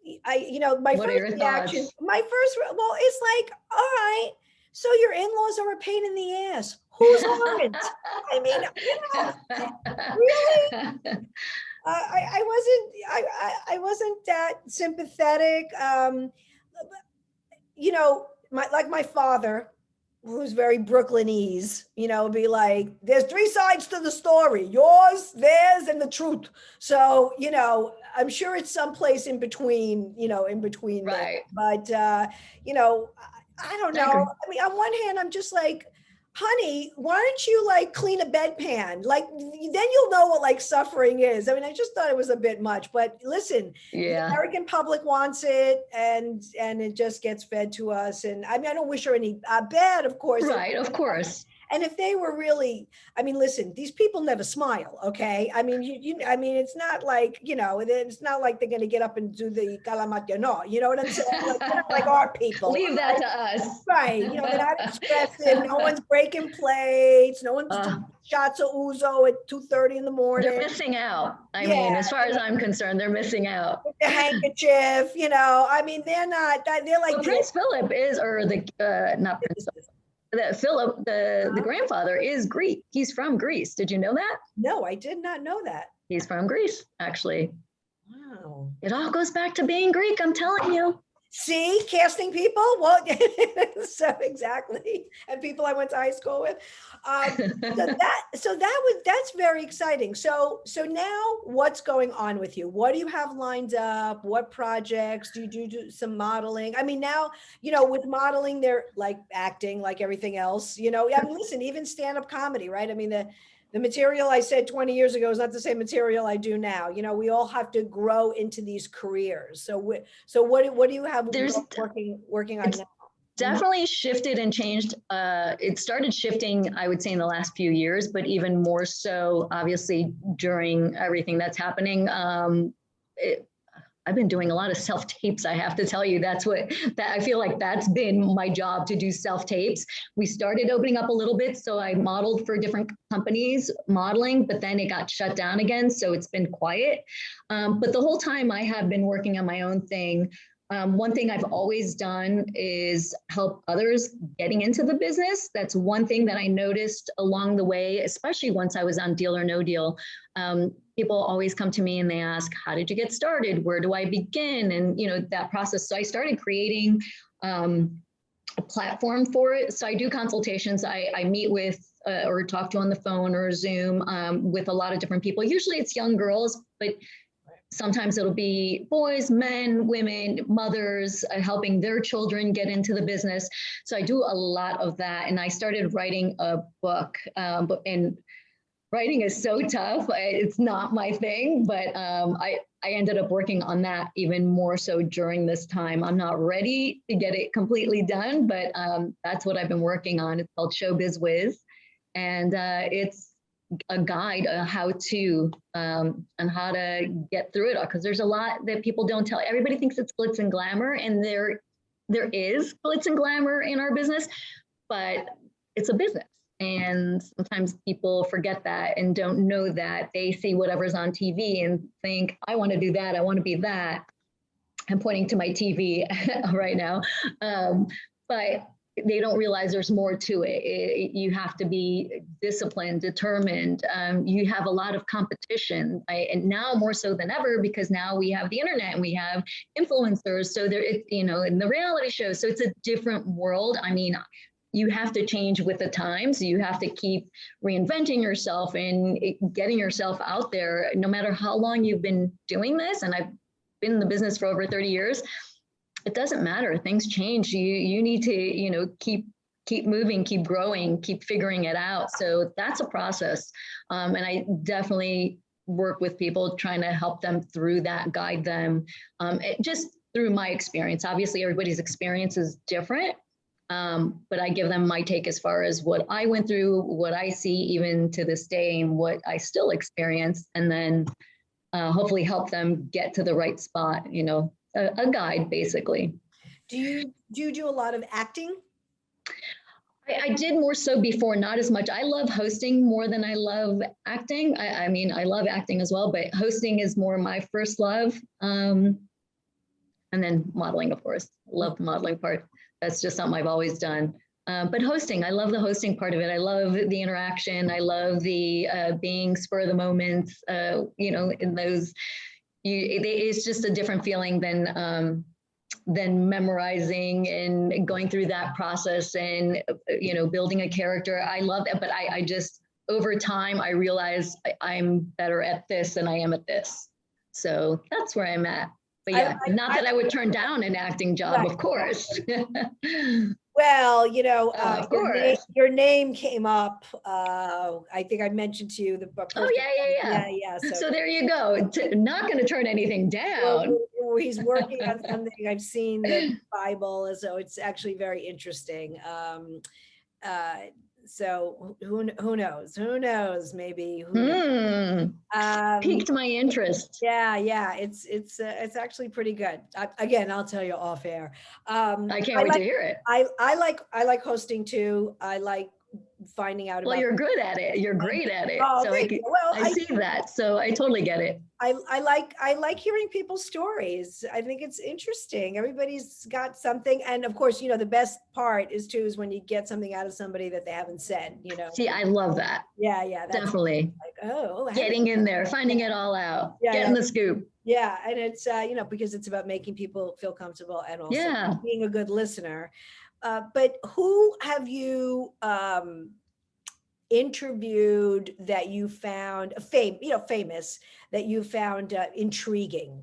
my what first reaction, well, it's like, all right, so your in-laws are a pain in the ass. Who's aren't? I mean, really? I wasn't that sympathetic. My father, who's very Brooklynese, be like, there's 3 sides to the story: yours, theirs, and the truth. So, I'm sure it's someplace in between, right. But, I don't know. I mean, on one hand, I'm just like, honey, why don't you clean a bedpan? Then you'll know what suffering is. I mean, I just thought it was a bit much, but listen, the American public wants it, and it just gets fed to us. And I mean, I don't wish her any bad, of course. Right, of course. And if they were really, I mean, listen, these people never smile, okay? I mean, I mean, it's not like, it's not like they're going to get up and do the calamatio, no, you know what I'm saying? They're not like our people. Leave that to us. Right, they're not expressive, no one's breaking plates, no one's doing shots of ouzo at 2:30 in the morning. They're missing out. I mean, as far as I'm concerned, they're missing out. With the handkerchief, I mean, they're not, they're like. Well, Prince Philip is, or not Prince Philip. Philip, the grandfather is Greek. He's from Greece. Did you know that? No, I did not know that. He's from Greece, actually. Wow. It all goes back to being Greek, I'm telling you. See, casting people. Well, so exactly, and people I went to high school with. That's very exciting. So now, what's going on with you? What do you have lined up? What projects do you do some modeling? I mean, now with modeling, they're like acting, like everything else. I mean, listen, even stand-up comedy, right? I mean, the material I said 20 years ago is not the same material I do now. We all have to grow into these careers. So what do you have working on now? Definitely shifted and changed. It started shifting, I would say, in the last few years, but even more so, obviously, during everything that's happening. I've been doing a lot of self-tapes. I have to tell you, that I feel like that's been my job, to do self-tapes. We started opening up a little bit. So I modeled for different companies modeling, but then it got shut down again. So it's been quiet. But the whole time I have been working on my own thing. One thing I've always done is help others getting into the business. That's one thing that I noticed along the way, especially once I was on Deal or No Deal. People always come to me and they ask, how did you get started? Where do I begin? And, that process. So I started creating a platform for it. So I do consultations. I meet with or talk to on the phone or Zoom with a lot of different people. Usually it's young girls, but sometimes it'll be boys, men, women, mothers, helping their children get into the business. So I do a lot of that. And I started writing a book, and writing is so tough. It's not my thing, but I ended up working on that even more so during this time. I'm not ready to get it completely done, but that's what I've been working on. It's called Showbiz Wiz. And it's a guide on how to get through it all. Because there's a lot that people don't tell. Everybody thinks it's glitz and glamour, and there is glitz and glamour in our business, but it's a business. And sometimes people forget that and don't know that. They see whatever's on TV and think, I want to do that. I want to be that. I'm pointing to my TV right now. But they don't realize there's more to it. You have to be disciplined, determined. You have a lot of competition, and now more so than ever, because now we have the internet and we have influencers. So there, in the reality shows. So it's a different world. I mean, you have to change with the times. You have to keep reinventing yourself and getting yourself out there, no matter how long you've been doing this. And I've been in the business for over 30 years. It doesn't matter. Things change. You need to, keep moving, keep growing, keep figuring it out. So that's a process. And I definitely work with people trying to help them through that, guide them, just through my experience. Obviously, everybody's experience is different. But I give them my take as far as what I went through, what I see even to this day, and what I still experience, and then hopefully help them get to the right spot, a guide basically. Do you do a lot of acting? I did more so before, not as much. I love hosting more than I love acting. I mean, I love acting as well, but hosting is more my first love. And then modeling, of course. Love the modeling part. That's just something I've always done. But hosting, I love the hosting part of it. I love the interaction. I love the being spur of the moment, in those, it's just a different feeling than memorizing and going through that process and, building a character. I love that, but I just, over time, I realized I'm better at this than I am at this. So that's where I'm at. But yeah, not that I would turn down an acting job, right, of course. Well, of course. Your name came up. I think I mentioned to you the person. Oh, yeah. So there you go. Not going to turn anything down. Well, he's working on something. I've seen the Bible, so it's actually very interesting. So who knows? Who knows? Maybe. Piqued my interest. Yeah. It's actually pretty good. Again, I'll tell you off air. I can't wait to hear it. I like hosting too. I like finding out about. Well, you're good at it. You're great at it. Oh, so I see that. So I totally get it. I like hearing people's stories. I think it's interesting. Everybody's got something. And of course, the best part is when you get something out of somebody that they haven't said, See, I love that. Yeah. Definitely. Like, getting in there, finding it all out, getting the scoop. Yeah. And it's, because it's about making people feel comfortable and also being a good listener. But who have you interviewed that you found famous that you found intriguing?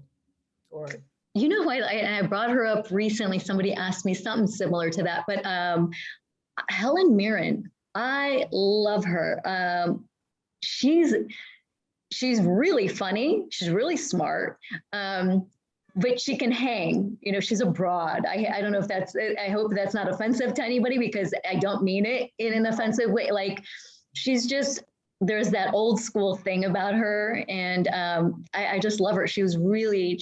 Or I brought her up recently. Somebody asked me something similar to that, but Helen Mirren, I love her. She's really funny. She's really smart. But she can hang, she's a broad. I don't know if I hope that's not offensive to anybody, because I don't mean it in an offensive way. Like, there's that old school thing about her. And I just love her. She was really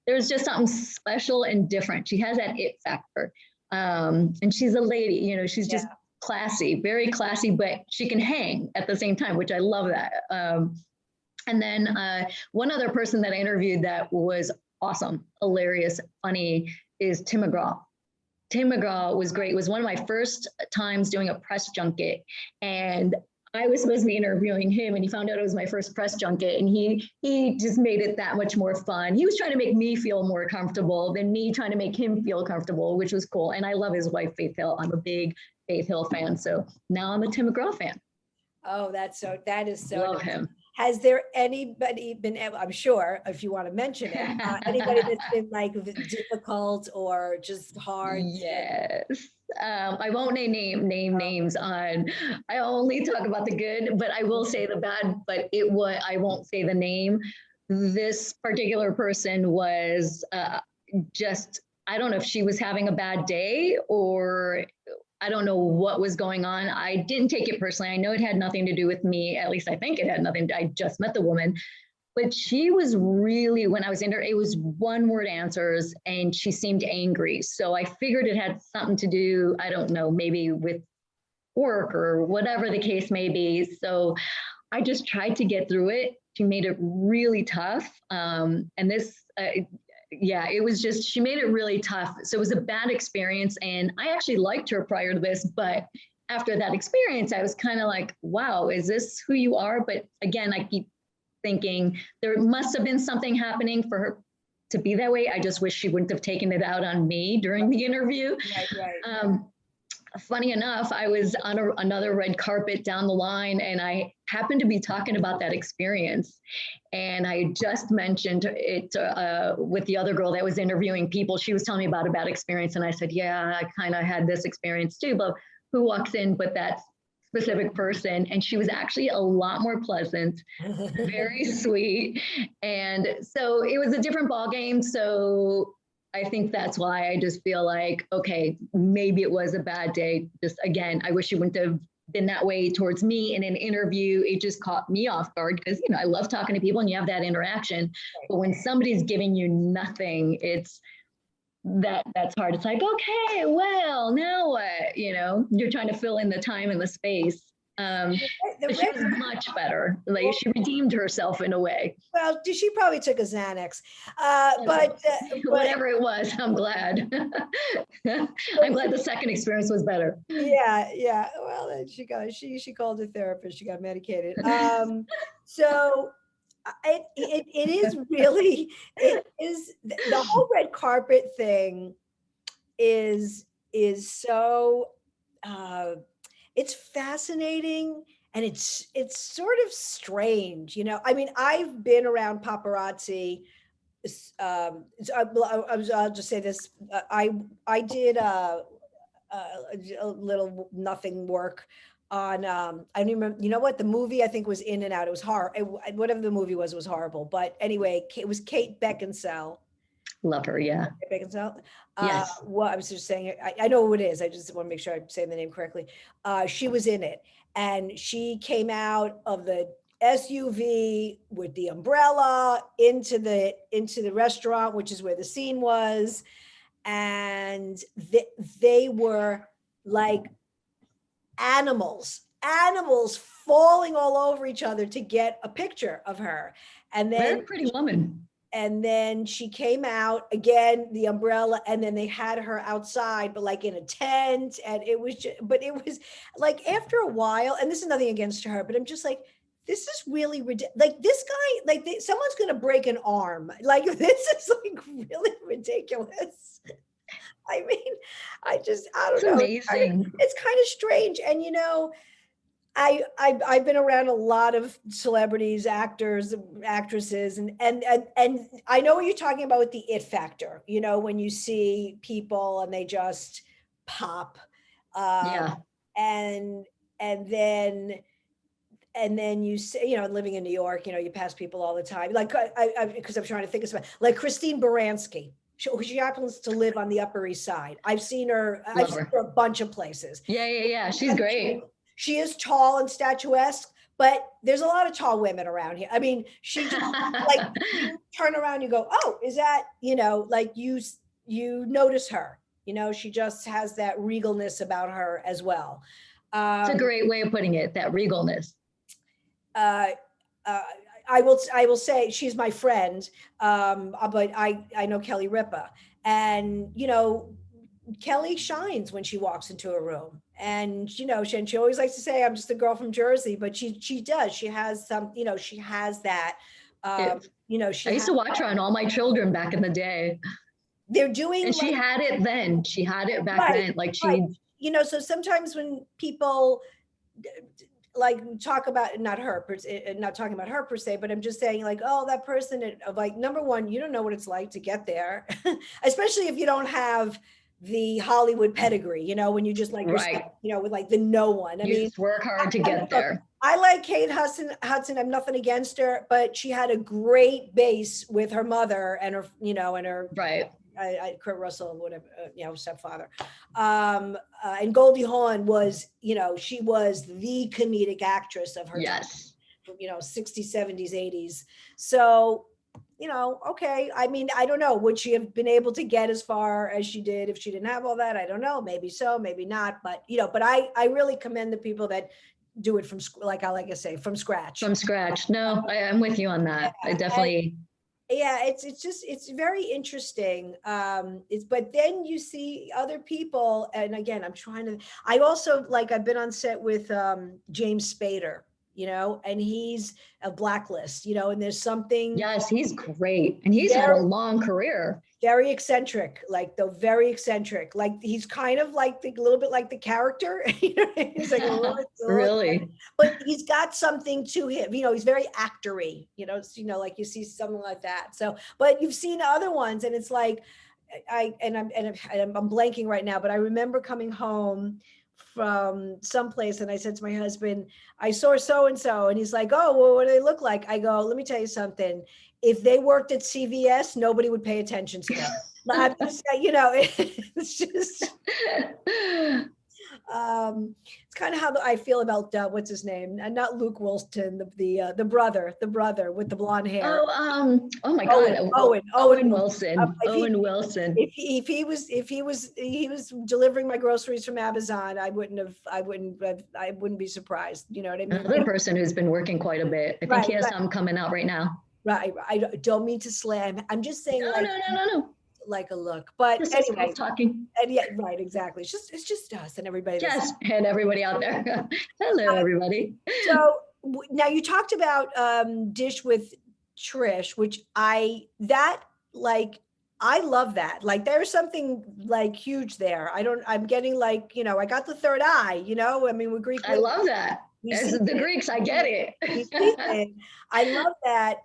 there's just something special and different. She has that it factor. And she's a lady, she's just classy, very classy, but she can hang at the same time, which I love that. And then one other person that I interviewed that was awesome, hilarious, funny is Tim McGraw. Tim McGraw was great. It was one of my first times doing a press junket, and I was supposed to be interviewing him, and he found out it was my first press junket, and he just made it that much more fun. He was trying to make me feel more comfortable than me trying to make him feel comfortable, which was cool. And I love his wife, Faith Hill. I'm a big Faith Hill fan, so now I'm a Tim McGraw fan. Oh, that is so love nice. Him. Has there anybody been able, I'm sure, if you want to mention it, anybody that's been like difficult or just hard? Yes. I won't name names on, I only talk about the good, but I will say the bad, but I won't say the name. This particular person was I don't know if she was having a bad day, or I don't know what was going on. I didn't take it personally. I know it had nothing to do with me. At least I think it had nothing. I just met the woman. But she was really, when I was in her, it was one word answers and she seemed angry. So I figured it had something to do, I don't know, maybe with work or whatever the case may be. So I just tried to get through it. She made it really tough. And this, it was just, she made it really tough. So it was a bad experience. And I actually liked her prior to this, but after that experience, I was kind of like, wow, is this who you are? But again, I keep thinking there must have been something happening for her to be that way. I just wish she wouldn't have taken it out on me during the interview. Right. Funny enough, I was on another red carpet down the line and I happened to be talking about that experience. And I just mentioned it with the other girl that was interviewing people. She was telling me about a bad experience. And I said, yeah, I kind of had this experience too, but who walks in but that specific person? And she was actually a lot more pleasant, very sweet. And so it was a different ball game. So I think that's why I just feel like, okay, maybe it was a bad day. Just again, I wish it wouldn't have been that way towards me in an interview. It just caught me off guard because, you know, I love talking to people and you have that interaction. But when somebody's giving you nothing, that's hard. It's like, okay, well, now what? You know, you're trying to fill in the time and the space. But she was much better. Like she redeemed herself in a way. Well, she probably took a Xanax, but whatever it was, I'm glad. I'm glad the second experience was better. Yeah. Well, then she called a therapist. She got medicated. So it is really, it is the whole red carpet thing is so. It's fascinating and it's sort of strange, you know. I mean, I've been around paparazzi. I'll just say this: I did a little nothing work on. I don't even remember. You know what? The movie I think was In and Out. It was horrible. Whatever the movie was horrible. But anyway, it was Kate Beckinsale. Love her, yeah. Beckinsale. Yes. Well, I was just saying, I know who it is. I just want to make sure I'm saying the name correctly. She was in it, and she came out of the SUV with the umbrella into the restaurant, which is where the scene was, and they were like animals falling all over each other to get a picture of her, and then very pretty woman. And then she came out again, the umbrella, and then they had her outside, but like in a tent. And it was like after a while, and this is nothing against her, but I'm just like, this is really ridiculous. Like this guy, like someone's going to break an arm. Like this is like really ridiculous. I mean, I don't know. Amazing. It's kind of strange. And, you know, I've been around a lot of celebrities, actors, actresses, and I know what you're talking about with the it factor. You know, when you see people and they just pop, yeah, and then you say, you know, living in New York, you know, you pass people all the time. Like because I'm trying to think of something like Christine Baranski. She happens to live on the Upper East Side. I've seen her a bunch of places. Yeah. She's great. She is tall and statuesque, but there's a lot of tall women around here. I mean, she just like you turn around, you go, oh, is that, you know, like you notice her, you know, she just has that regalness about her as well. It's a great way of putting it, that regalness. I will say she's my friend, but I know Kelly Ripa, and, you know, Kelly shines when she walks into a room, and, you know, she always likes to say, I'm just a girl from Jersey, but she does. She has some, you know, she has that, you know, I used to watch her on All My Children back in the day. They're doing, and she had it then. She had it back then. Like you know, so sometimes when people like talk about not talking about her per se, but I'm just saying like, oh, that person, like, number one, you don't know what it's like to get there, especially if you don't have the Hollywood pedigree, you know, when you just like, right, you know, with like the no one. I mean, just work hard to get there. I like Kate Hudson. I'm nothing against her, but she had a great base with her mother and her, you know, and her, right. Kurt Russell, whatever, stepfather. And Goldie Hawn was, she was the comedic actress of her time, Yes. 60s, 70s, 80s. So, okay. I mean, I don't know. Would she have been able to get as far as she did if she didn't have all that? I don't know. Maybe so, maybe not. But, but I really commend the people that do it from, like I say, from scratch. From scratch. No, I'm with you on that. I definitely. It's very interesting. But then you see other people, and again, I also, I've been on set with James Spader, and he's a Blacklist, and there's something. Yes, he's great. And he's had a long career. Very eccentric, very eccentric. He's kind of a little bit like the character. He's like really, but he's got something to him. He's very actory. Like you see something like that. So, but you've seen other ones, and it's like, I'm blanking right now. But I remember coming home from someplace, and I said to my husband, I saw so and so, and he's like, oh, well, what do they look like? I go, let me tell you something. If they worked at CVS, nobody would pay attention to them. I'm just saying, it's just, it's kind of how I feel about what's his name? Not Luke Wilson, the brother with the blonde hair. Oh my God, Owen Wilson. Owen Wilson. If he was delivering my groceries from Amazon, I wouldn't be surprised. You know what I mean? Another person who's been working quite a bit. I think he has some coming out right now. Right. I don't mean to slam. I'm just saying. No. Like a look, but just anyway, talking. And yeah, right, exactly. It's just us and everybody. Yes, and everybody out there. Hello, everybody. So now you talked about Dish with Trish, which I love that. There's something huge there. I'm getting I got the third eye. I mean, we're Greek. I love that. As the Greeks, I get it. I love that.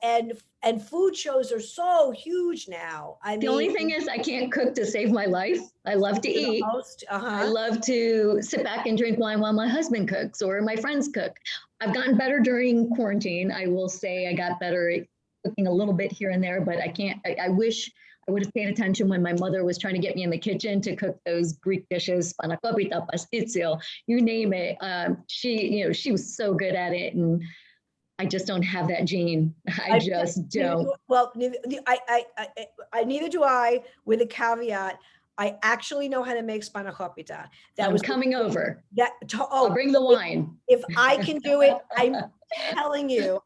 And food shows are so huge now. The only thing is I can't cook to save my life. I love to eat. I love to sit back and drink wine while my husband cooks or my friends cook. I've gotten better during quarantine. I will say I got better at cooking a little bit here and there, but I can't. I wish I would have paid attention when my mother was trying to get me in the kitchen to cook those Greek dishes, panakopita, pastisio, you name it. She was so good at it, and I just don't have that gene. I just don't. Well, neither do I. With a caveat, I actually know how to make spanakopita. I'm coming over. I'll bring the wine. If I can do it, I'm telling you,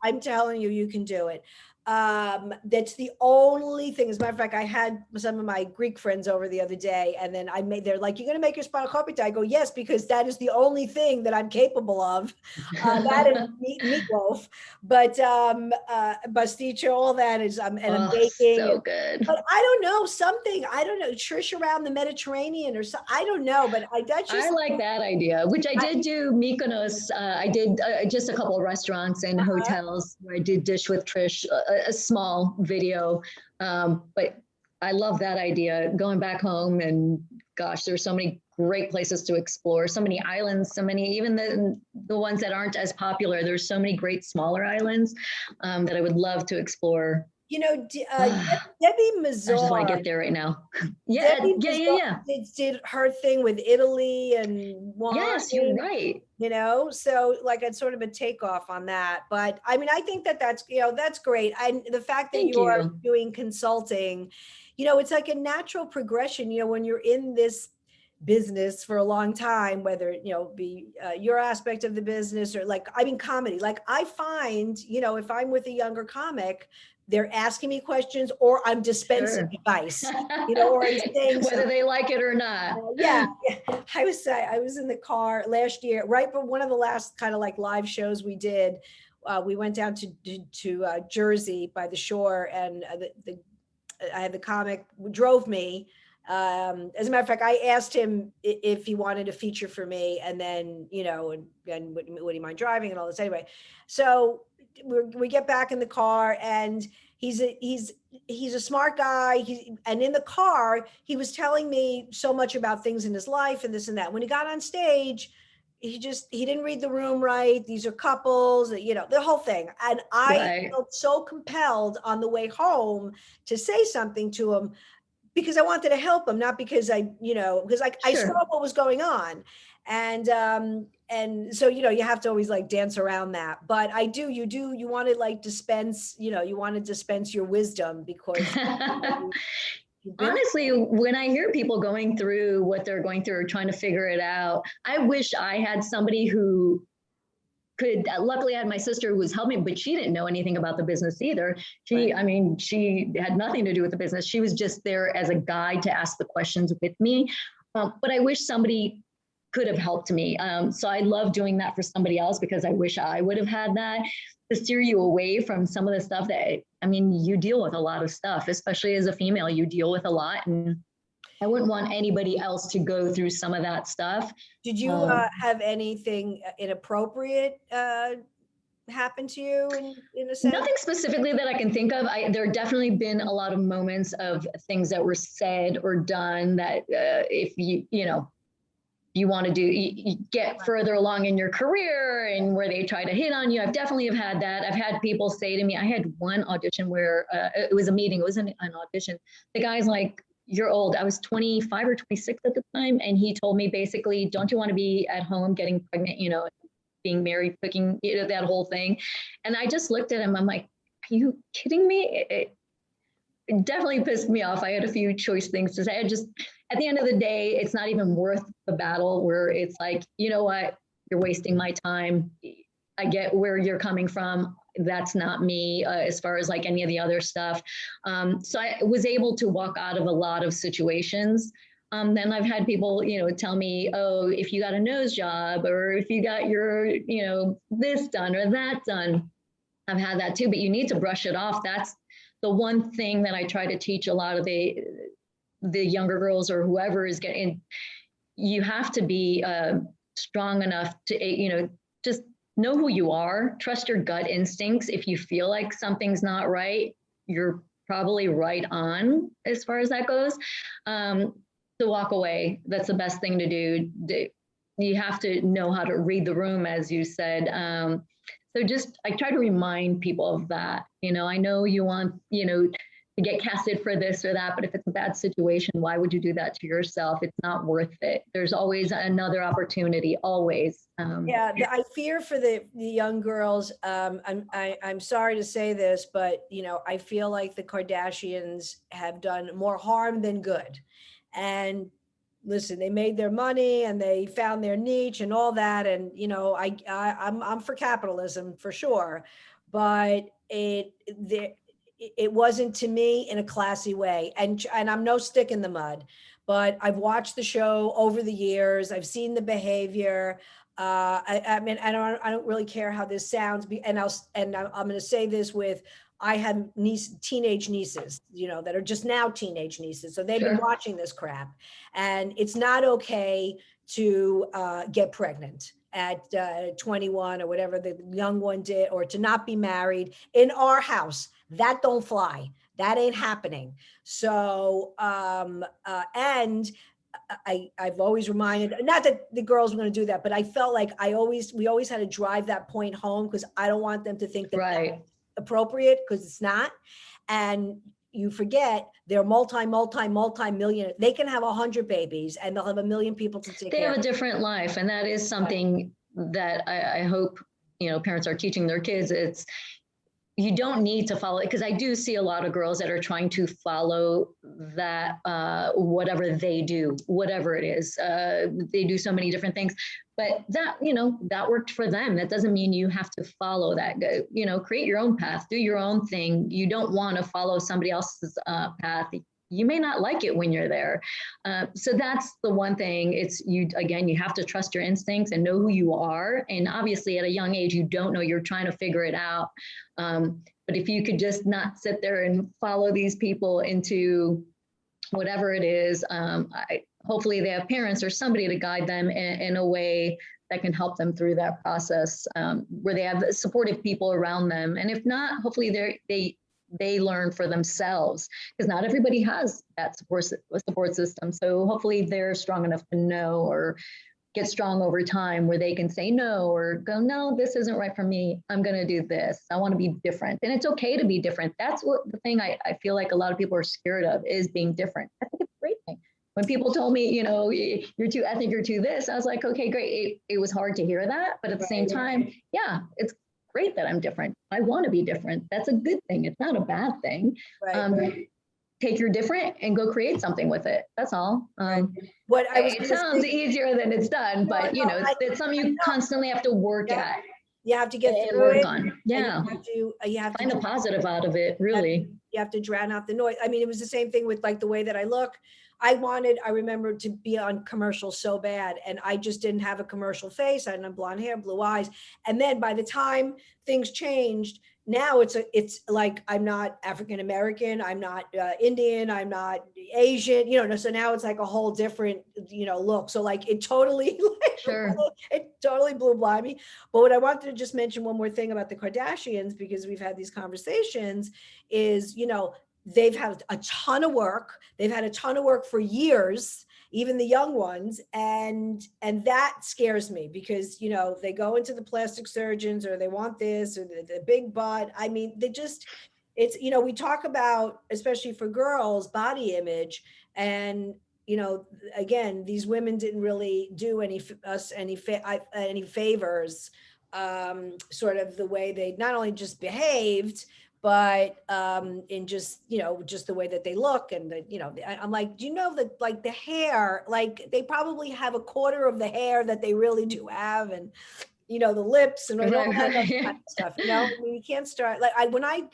you can do it. That's the only thing. As a matter of fact, I had some of my Greek friends over the other day, and then they're like, you're going to make your spanakopita? I go, yes, because that is the only thing that I'm capable of. That is meatloaf, but pasticcio, all that is, and I'm baking. So good. But I don't know, Trish around the Mediterranean or so. I don't know, but I like that idea, which I did do Mykonos. I did just a couple of restaurants and hotels where I did Dish with Trish, a small video, but I love that idea. Going back home, and gosh, there's so many great places to explore, so many islands, so many, even the ones that aren't as popular. There's so many great smaller islands that I would love to explore. Debbie Mazar. I just want to get there right now. Yeah. Did her thing with Italy and wine. Yes, you're right. So it's sort of a takeoff on that. But I mean, I think that's great. And the fact that you are doing consulting, it's like a natural progression, when you're in this business for a long time, whether be your aspect of the business or comedy. I find, if I'm with a younger comic, they're asking me questions, or I'm dispensing advice, or I'm saying whether they like it or not. Yeah. I was in the car last year, right? But one of the last kind of live shows we did, we went down to Jersey by the shore, and I had the comic drove me. As a matter of fact, I asked him if he wanted a feature for me, and then, and would he mind driving and all this anyway. So we get back in the car, and he's a smart guy. And in the car, he was telling me so much about things in his life and this and that. When he got on stage, he didn't read the room right. These are couples, the whole thing. And I felt so compelled on the way home to say something to him. because I wanted to help them, not because because I Sure. saw what was going on. And so, you have to always like dance around that. But you want to like dispense, you want to dispense your wisdom because you've been. Honestly, when I hear people going through what they're going through or trying to figure it out, I wish I had somebody who could. Luckily, I had my sister who was helping, but she didn't know anything about the business either. She had nothing to do with the business. She was just there as a guide to ask the questions with me. But I wish somebody could have helped me. So I love doing that for somebody else because I wish I would have had that to steer you away from some of the stuff that, you deal with a lot of stuff, especially as a female, you deal with a lot. And I wouldn't want anybody else to go through some of that stuff. Did you have anything inappropriate happen to you in a sense? Nothing specifically that I can think of. There have definitely been a lot of moments of things that were said or done that if you want to you get further along in your career and where they try to hit on you. I've definitely have had that. I've had people say to me, I had one audition where it was a meeting. It wasn't an audition. The guy's like, "You're old." I was 25 or 26 at the time. And he told me basically, "Don't you want to be at home getting pregnant, being married, cooking, that whole thing." And I just looked at him. I'm like, "Are you kidding me?" It definitely pissed me off. I had a few choice things to say. At the end of the day, it's not even worth the battle where it's like, you know what, you're wasting my time. I get where you're coming from. That's not me as far as like any of the other stuff. So I was able to walk out of a lot of situations. Then I've had people, tell me, "Oh, if you got a nose job or if you got your, this done or that done." I've had that too, but you need to brush it off. That's the one thing that I try to teach a lot of the younger girls or whoever is getting. You have to be strong enough to, just know who you are, trust your gut instincts. If you feel like something's not right, you're probably right on as far as that goes. To walk away, that's the best thing to do. You have to know how to read the room, as you said. So I try to remind people of that. I know you want, to get casted for this or that, but if it's a bad situation, why would you do that to yourself? It's not worth it. There's always another opportunity, always. I fear for the young girls. I'm sorry to say this, but I feel like the Kardashians have done more harm than good. And listen, they made their money and they found their niche and all that. And I'm for capitalism for sure, but it wasn't to me in a classy way. And I'm no stick in the mud, but I've watched the show over the years. I've seen the behavior. I don't really care how this sounds. I'm going to say this I have teenage nieces, that are just now teenage nieces. So they've been watching this crap, and it's not okay to get pregnant at 21 or whatever the young one did, or to not be married in our house. That don't fly. That ain't happening. So, and I've always reminded, not that the girls were going to do that, but I felt like we always had to drive that point home, because I don't want them to think that that's appropriate, because it's not. And you forget they're multi-million. They can have 100 babies and they'll have 1 million people to take care of. They have a different life. And that is something that I hope, parents are teaching their kids. You don't need to follow it, because I do see a lot of girls that are trying to follow that, whatever they do, whatever it is. They do so many different things, but that, that worked for them. That doesn't mean you have to follow that. Create your own path, do your own thing. You don't want to follow somebody else's path. You may not like it when you're there. So that's the one thing. You have to trust your instincts and know who you are. And obviously at a young age, you don't know, you're trying to figure it out. But if you could just not sit there and follow these people into whatever it is, hopefully they have parents or somebody to guide them in a way that can help them through that process, where they have supportive people around them. And if not, hopefully they learn for themselves, because not everybody has that support system. So hopefully they're strong enough to know, or get strong over time where they can say no or go, no, this isn't right for me. I'm going to do this. I want to be different. And it's okay to be different. That's what the thing I feel like a lot of people are scared of is being different. I think it's a great thing. When people told me, you know, you're too ethnic, you're too this, I was like, okay, great. It was hard to hear that. But at the same time, yeah, it's great that I'm different. I want to be different. That's a good thing. It's not a bad thing. Take your different and go create something with it. That's all. It sounds easier than it's done, but you know, it's something you constantly have to work at. You have to get through work it. on. Yeah. You have to find the positive out of it, really. You have to drown out the noise. I mean, it was the same thing with like the way that I look. I remember to be on commercials so bad, and I just didn't have a commercial face. I had blonde hair, blue eyes. And then by the time things changed, now it's like, I'm not African-American, I'm not Indian, I'm not Asian, you know, so now it's like a whole different, you know, look. So like it totally, it totally blew by me. But what I wanted to just mention one more thing about the Kardashians, because we've had these conversations, is, you know, they've had a ton of work. They've had a ton of work for years, even the young ones. And that scares me because, you know, they go into the plastic surgeons or they want this or the big butt. I mean, it's, you know, we talk about, especially for girls, body image. And, you know, again, these women didn't really do any favors, sort of the way they not only just behaved, but in just, you know, just the way that they look. And the, you know, I'm like, do you know that like the hair, like they probably have a quarter of the hair that they really do have, and, you know, the lips and all that kind of stuff, you know. I mean, you can't start like when I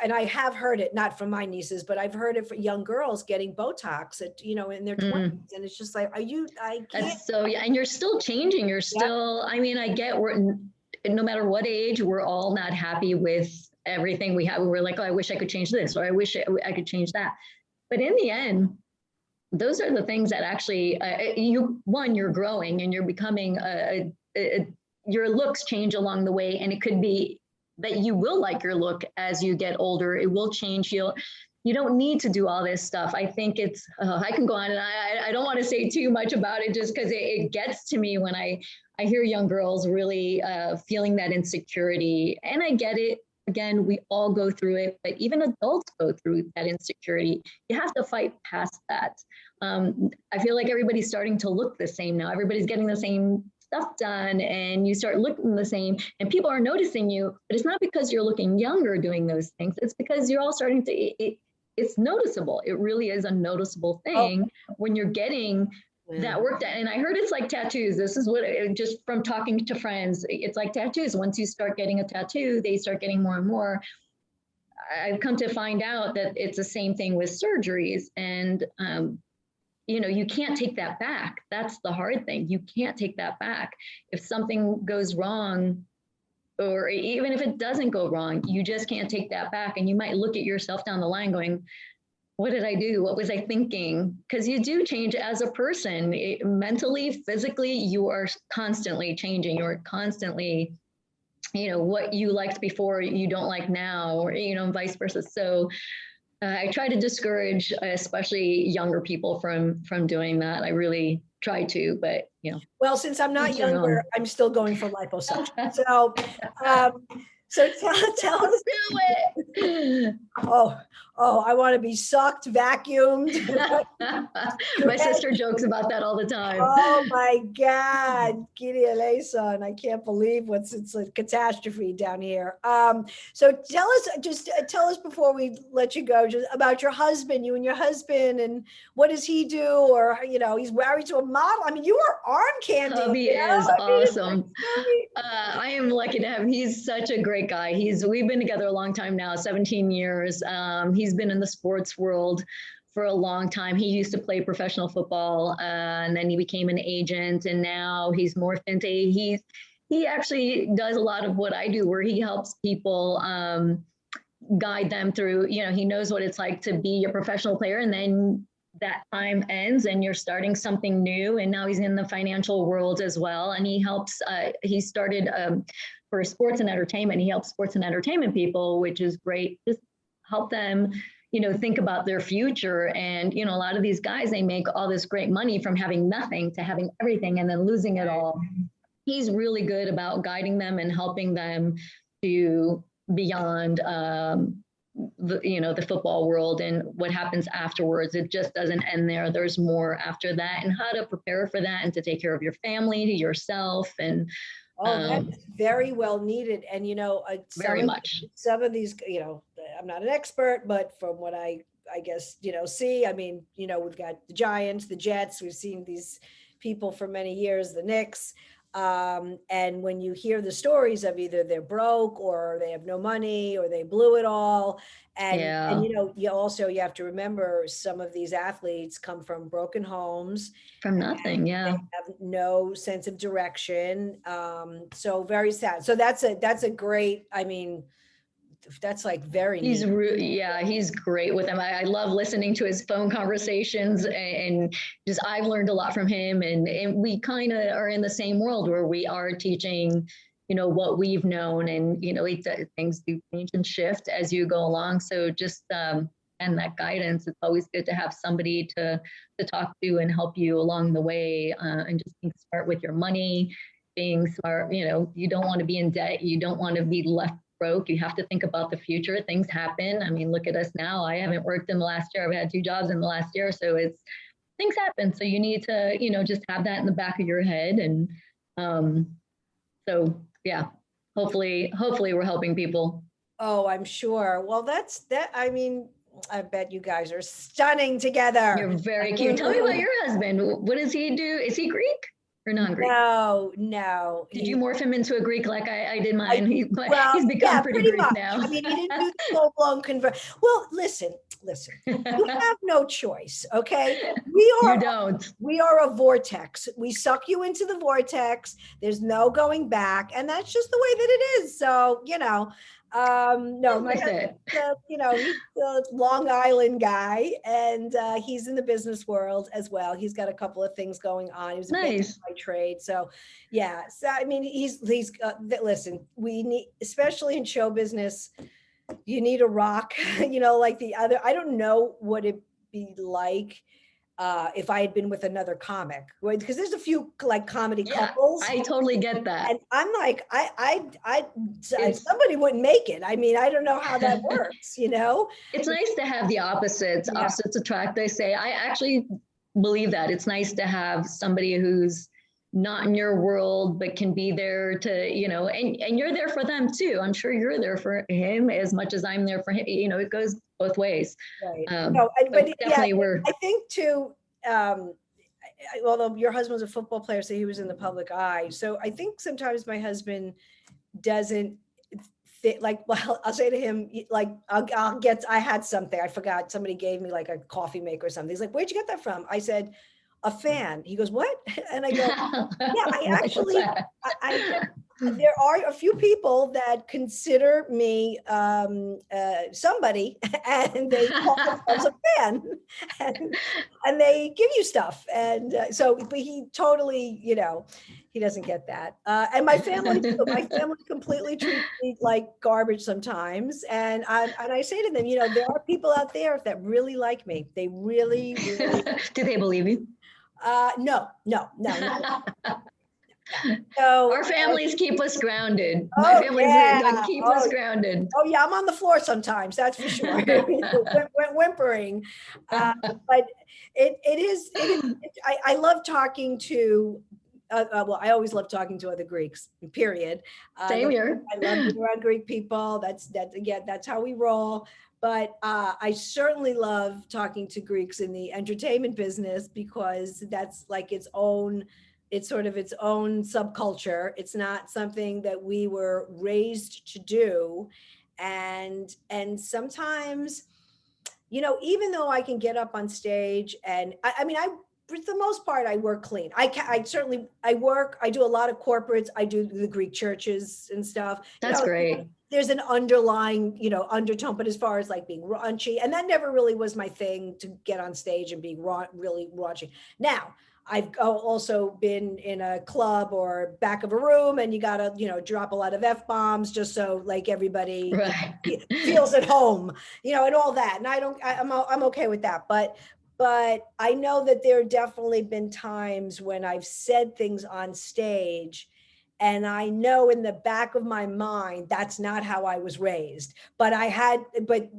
and I have heard it, not from my nieces, but I've heard it for young girls getting Botox at, you know, in their 20s. And it's just like, I can't. That's so, yeah. And you're still changing. You're still, I mean, I get no matter what age, we're all not happy with everything we have. We're like, oh, I wish I could change this, or I wish I could change that. But in the end, those are the things that actually, you're growing and you're becoming, your looks change along the way. And it could be that you will like your look as you get older. It will change. You don't need to do all this stuff. I think it's, I can go on, and I don't want to say too much about it just because it gets to me when I hear young girls really feeling that insecurity. And I get it. Again, we all go through it, but even adults go through that insecurity. You have to fight past that. I feel like everybody's starting to look the same now. Everybody's getting the same stuff done, and you start looking the same, and people are noticing you, but it's not because you're looking younger doing those things. It's because you're all starting to, it's noticeable. It really is a noticeable thing when you're getting that work done. And I heard it's like tattoos. This is what, just from talking to friends, it's like tattoos. Once you start getting a tattoo, they start getting more and more. I've come to find out that it's the same thing with surgeries. And, you know, you can't take that back. That's the hard thing. You can't take that back. If something goes wrong, or even if it doesn't go wrong, you just can't take that back. And you might look at yourself down the line going, what did I do? What was I thinking? Because you do change as a person. Mentally, physically, you are constantly changing. You're constantly, you know, what you liked before, you don't like now, or, you know, vice versa. So I try to discourage, especially younger people from doing that. I really try to, but, you know. Well, since I'm not younger, I'm still going for liposuction. So tell us. Do it. Oh, I want to be sucked, vacuumed. My sister jokes about that all the time. Oh my God, Kyrie, I can't believe it's a catastrophe down here. So tell us before we let you go, just about your husband, you and your husband, and what does he do? Or, you know, he's married to a model. I mean, you are arm candy. He is awesome. I am lucky to have him. He's such a great guy. We've been together a long time now, 17 years. He's been in the sports world for a long time. He used to play professional football, and then he became an agent, and now he's morphed into, he actually does a lot of what I do, where he helps people guide them through, you know, he knows what it's like to be a professional player, and then that time ends and you're starting something new. And now he's in the financial world as well. And he helps, he started for sports and entertainment. He helps sports and entertainment people, which is great. Just help them think about their future. And, a lot of these guys, they make all this great money from having nothing to having everything and then losing it all. He's really good about guiding them and helping them to beyond, the football world and what happens afterwards. It just doesn't end there. There's more after that, and how to prepare for that and to take care of your family, yourself. And that's very well needed. And, very much. Some of these, I'm not an expert, but from what I guess, see, I mean, we've got the Giants, the Jets, we've seen these people for many years, the Knicks. And when you hear the stories of either they're broke or they have no money or they blew it all. And you have to remember some of these athletes come from broken homes. From nothing. Yeah. They have no sense of direction. So very sad. So that's a great, that's like very he's great with them. I love listening to his phone conversations, and just I've learned a lot from him, and we kind of are in the same world where we are teaching what we've known, and things do change and shift as you go along. So just and that guidance, it's always good to have somebody to talk to and help you along the way, and just being smart with your money, being smart. You don't want to be in debt, you don't want to be left broke. You have to think about the future. Things happen. I mean, look at us now. I haven't worked in the last year. I've had 2 jobs in the last year. So things happen. So you need to, just have that in the back of your head. And so, yeah, hopefully we're helping people. Oh, I'm sure. Well, I bet you guys are stunning together. You're very cute. Tell me about your husband. What does he do? Is he Greek? Or non-Greek? No. Did you morph him into a Greek like I did mine? He's become pretty Greek much. now. He didn't do the full-blown convert. Well, listen. You have no choice, okay? You don't. We are a vortex. We suck you into the vortex. There's no going back, and that's just the way that it is. So, no, my husband, he's a Long Island guy, and he's in the business world as well. He's got a couple of things going on. He was a banker by trade, so yeah. So he's listen. We need, especially in show business, you need a rock. Like the other. I don't know what it'd be like if I had been with another comic, because there's a few like comedy couples. I totally get that. And I'm like, somebody wouldn't make it. I don't know how that works, It's nice to have the opposites. Yeah. Opposites attract, they say. I actually believe that. It's nice to have somebody who's not in your world, but can be there to, and you're there for them too. I'm sure you're there for him as much as I'm there for him. It goes both ways. Right. But definitely I think too, although your husband's a football player, so he was in the public eye. So I think sometimes my husband doesn't fit, I'll say to him, I had something, I forgot, somebody gave me like a coffee maker or something. He's like, where'd you get that from? I said, a fan. He goes, what? And I go, yeah, I actually, there are a few people that consider me somebody, and they call themselves a fan, and they give you stuff. And but he totally, he doesn't get that. And my family completely treats me like garbage sometimes. And I say to them, there are people out there that really like me. They really, really. Do they believe you? No. So our families keep us grounded. My families keep us grounded. Oh yeah, I'm on the floor sometimes. That's for sure. Whimpering, but it is. I love talking to. I always love talking to other Greeks. Period. Same here. I love being around Greek people. That's how we roll. But I certainly love talking to Greeks in the entertainment business, because that's like its sort of its own subculture. It's not something that we were raised to do. And sometimes, even though I can get up on stage and for the most part, I work clean. I do a lot of corporates. I do the Greek churches and stuff. That's great. There's an underlying, undertone, but as far as like being raunchy, and that never really was my thing, to get on stage and be really raunchy. Now, I've also been in a club or back of a room and you gotta, drop a lot of F-bombs just so like everybody Right. feels at home, and all that. And I'm okay with that. But I know that there have definitely been times when I've said things on stage and I know in the back of my mind, that's not how I was raised, but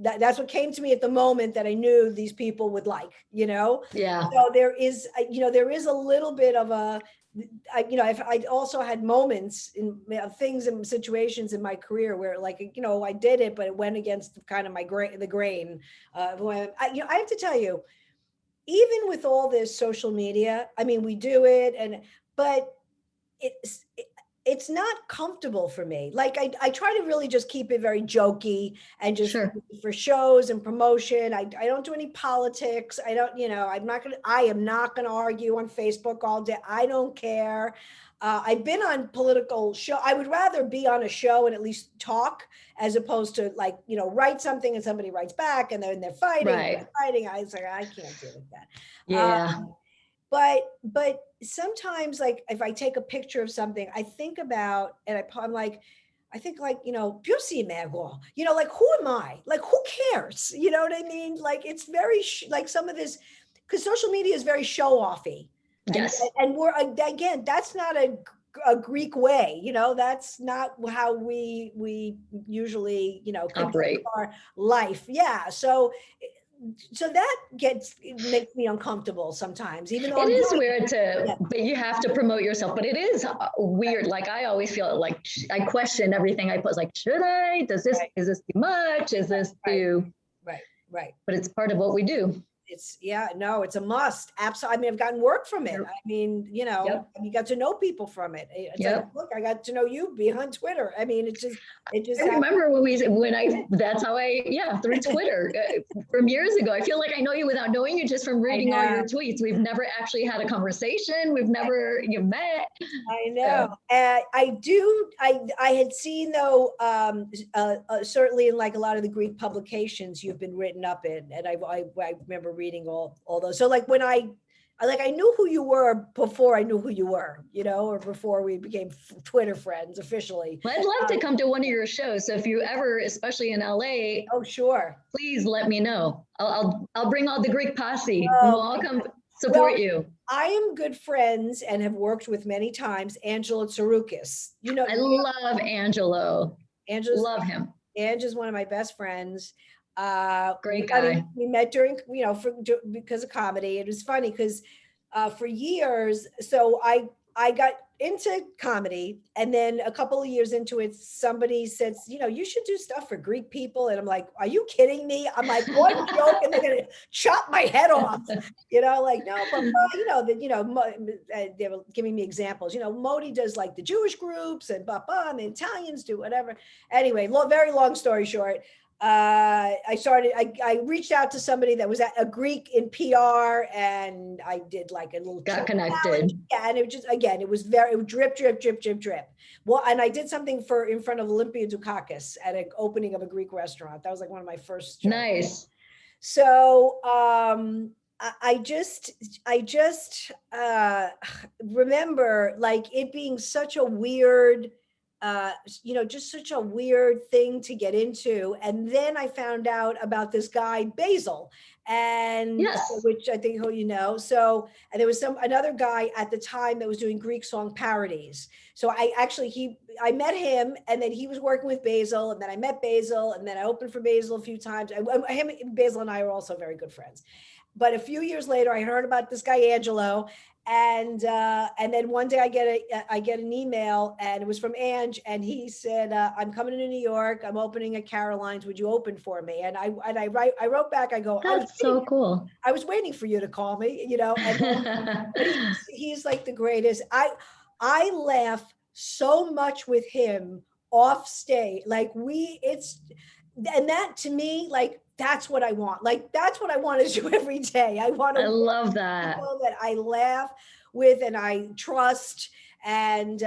that's what came to me at the moment that I knew these people would like, Yeah. So there is a little bit of I also had moments in things and situations in my career where like, I did it, but it went against kind of the grain. When I have to tell you, even with all this social media, I mean, we do it but it's not comfortable for me. Like I try to really just keep it very jokey and just Sure. for shows and promotion. I don't do any politics. I am not going to argue on Facebook all day. I don't care. I've been on political show. I would rather be on a show and at least talk as opposed to like, write something and somebody writes back and then they're fighting. Right. They're fighting. I was like, I can't deal with that. Yeah. But sometimes like if I take a picture of something, I think about, and I'm like, I think like, Pussy Magua, like who am I? Like who cares? You know what I mean? Like it's very like some of this, because social media is very show-offy. Yes. And we're, again, that's not a Greek way, that's not how we usually, Operate. our life. Yeah. So that makes me uncomfortable sometimes, even though It is doing weird Yeah. but you have to promote yourself, but it is weird. Like I always feel like I question everything I post. Like, should I, is this too much? Is this too, Right. but it's part of what we do. It's it's a must. Absolutely. I mean, I've gotten work from it. Yep. I mean, you got to know people from it. It's Yep. like, look, I got to know you behind Twitter. I mean, it just I remember that's how through Twitter from years ago. I feel like I know you without knowing you just from reading all your tweets. We've never actually had a conversation. We've never met. I know. I had seen though, certainly in like a lot of the Greek publications you've been written up in, and I remember reading all those. So like when I knew who you were before I knew who you were, or before we became Twitter friends officially. Well, I'd love to come to one of your shows. So if you ever, especially in LA, oh sure, please let me know. I'll bring all the Greek posse. We'll all come support you. I am good friends and have worked with many times Angelo Tsaroukis. I love Angelo. Love him. Ange is one of my best friends. Great guy. We met during, because of comedy. It was funny because for years, so I got into comedy, and then a couple of years into it, somebody said, you should do stuff for Greek people. And I'm like, are you kidding me? I'm like, one joke and they're going to chop my head off, like, no, but they were giving me examples, Modi does like the Jewish groups and and the Italians do whatever. Anyway, very long story short, I reached out to somebody that was a Greek in PR, and I did like a little got connected. Yeah, and it was just, again, it was drip, drip, drip, drip, drip. Well, and I did something in front of Olympia Dukakis at an opening of a Greek restaurant. That was like one of my first jobs. Nice. So I just remember like it being such a weird, just such a weird thing to get into. And then I found out about this guy, Basil, and which I think so, and there was another guy at the time that was doing Greek song parodies. So I met him, and then he was working with Basil, and then I met Basil, and then I opened for Basil a few times. Basil and I were also very good friends. But a few years later, I heard about this guy, Angelo. And then one day I get an email, and it was from Ange, and he said, I'm coming to New York. I'm opening at Caroline's. Would you open for me? And I wrote back, I go, that's so cool. I was waiting for you to call me, and he's like the greatest. I laugh so much with him off stage. Like and that to me, like, that's what I want. Like, that's what I want to do every day. I love that. People that I laugh with and I trust. And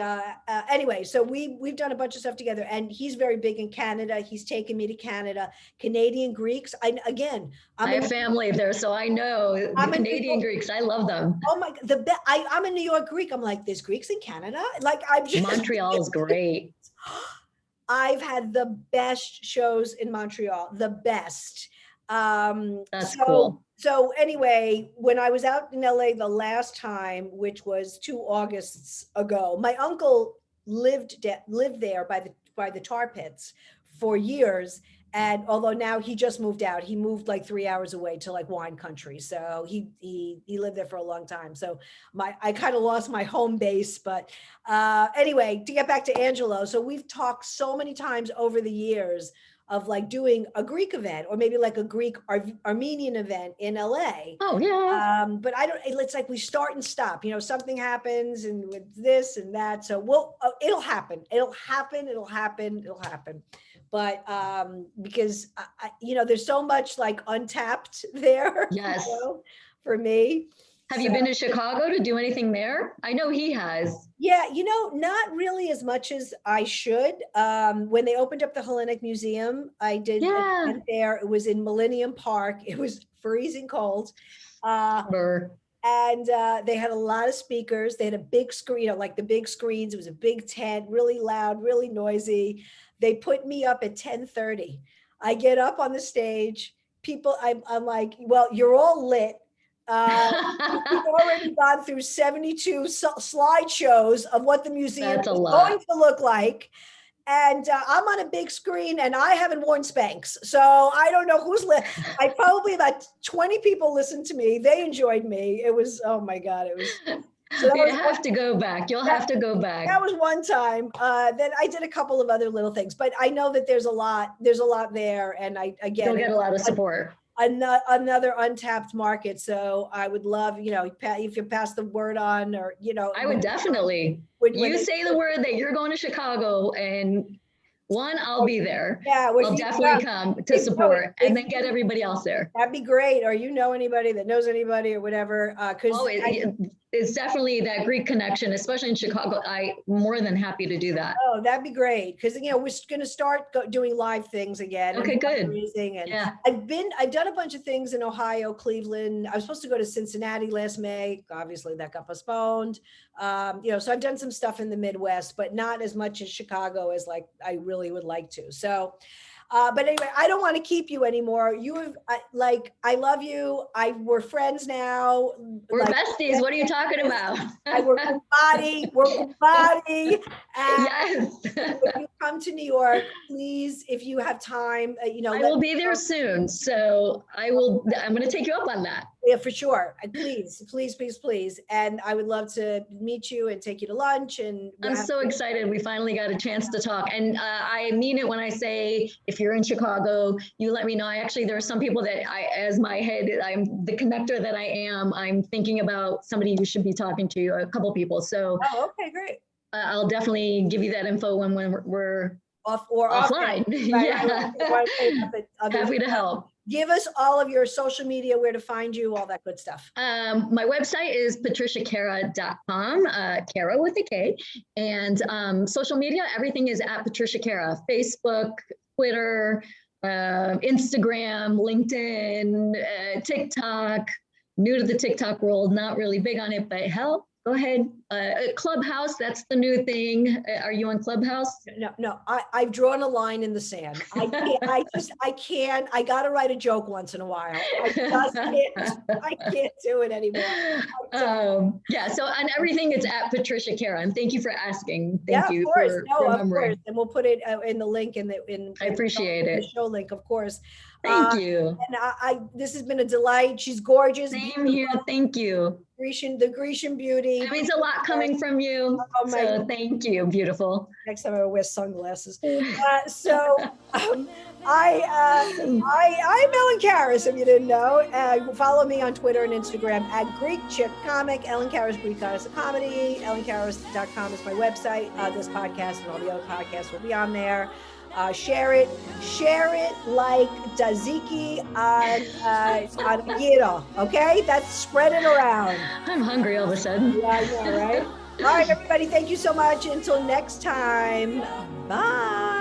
anyway, so we've done a bunch of stuff together, and he's very big in Canada. He's taken me to Canada. Canadian Greeks. I have family there, so I know the Canadian Greeks. I love them. Oh my, I'm a New York Greek. I'm like, there's Greeks in Canada? Like, I'm just Montreal's great. I've had the best shows in Montreal, the best. That's cool. So anyway, when I was out in LA the last time, which was 2 Augusts ago, my uncle lived there by the tar pits for years. And although now he just moved out, he moved like 3 hours away to like wine country. So he lived there for a long time. So I kind of lost my home base, but anyway, to get back to Angelo. So we've talked so many times over the years of like doing a Greek event, or maybe like a Greek Armenian event in LA. Oh yeah. But it's like we start and stop, something happens and with this and that. So it'll happen. But because there's so much like untapped there. Yes. For me. Have you been to Chicago to do anything there? I know he has. Yeah, not really as much as I should. When they opened up the Hellenic Museum, I did an event there. It was in Millennium Park. It was freezing cold. And they had a lot of speakers. They had a big screen, like the big screens. It was a big tent, really loud, really noisy. They put me up at 10:30. I get up on the stage. People, I'm like, well, you're all lit. We've already gone through 72 slideshows of what the museum is going to look like. And I'm on a big screen and I haven't worn Spanx. So I don't know who's I probably about 20 people listened to me. They enjoyed me. It was, oh my God, it was. So you have to go back. You'll have to go back. That was one time. Then I did a couple of other little things, but I know that there's a lot there. And you'll get a lot of support. Another untapped market. So I would love, if you pass the word on, or, I would definitely, you say the word that you're going to Chicago, and I'll be there. Yeah. I'll definitely come to support, and then get everybody else there. That'd be great. Or anybody that knows anybody or whatever. It's definitely that Greek connection, especially in Chicago. I'm more than happy to do that. Oh, that'd be great. Because, we're going to start doing live things again. Okay, good. And I've done a bunch of things in Ohio, Cleveland. I was supposed to go to Cincinnati last May. Obviously that got postponed. So I've done some stuff in the Midwest, but not as much as Chicago as like I really would like to. So, but anyway, I don't want to keep you anymore. I love you. We're friends now. We're besties. What are you talking about? We're good body. And yes. When you come to New York, please, if you have time, I will be there soon. So I'm going to take you up on that. Yeah, for sure. Please. And I would love to meet you and take you to lunch. And I'm so excited. We finally got a chance to talk. And I mean it when I say, if you're in Chicago, you let me know. There are some people that I'm the connector that I am. I'm thinking about somebody you should be talking to, a couple people. So, okay, great. I'll definitely give you that info when we're offline. Yeah. Happy to help. Give us all of your social media, where to find you, all that good stuff. My website is patriciakara.com, Kara with a K. And social media, everything is at Patricia Kara. Facebook, Twitter, Instagram, LinkedIn, TikTok. New to the TikTok world, not really big on it, but hell, go ahead. Clubhouse, that's the new thing. Are you on Clubhouse? No, I've drawn a line in the sand. I got to write a joke once in a while. I can't do it anymore. So on everything, it's at Patricia Kara. And thank you for asking. Thank you. Of course. Of course. And we'll put it in the link I appreciate it. The show link, of course. Thank you. And this has been a delight. She's gorgeous. Same here. Thank you. The Grecian beauty. That means a lot coming from you. So thank you. Beautiful. Next time I wear sunglasses. I'm Ellen Karis, if you didn't know. Follow me on Twitter and Instagram at Greek Chick Comic. Ellen Karis, Greek Goddess of Comedy. EllenKaris.com is my website. This podcast and all the other podcasts will be on there. Share it like tzatziki on gyro, okay? Spread it around. I'm hungry all of a sudden. Yeah, I know, right? All right, everybody, thank you so much. Until next time, bye.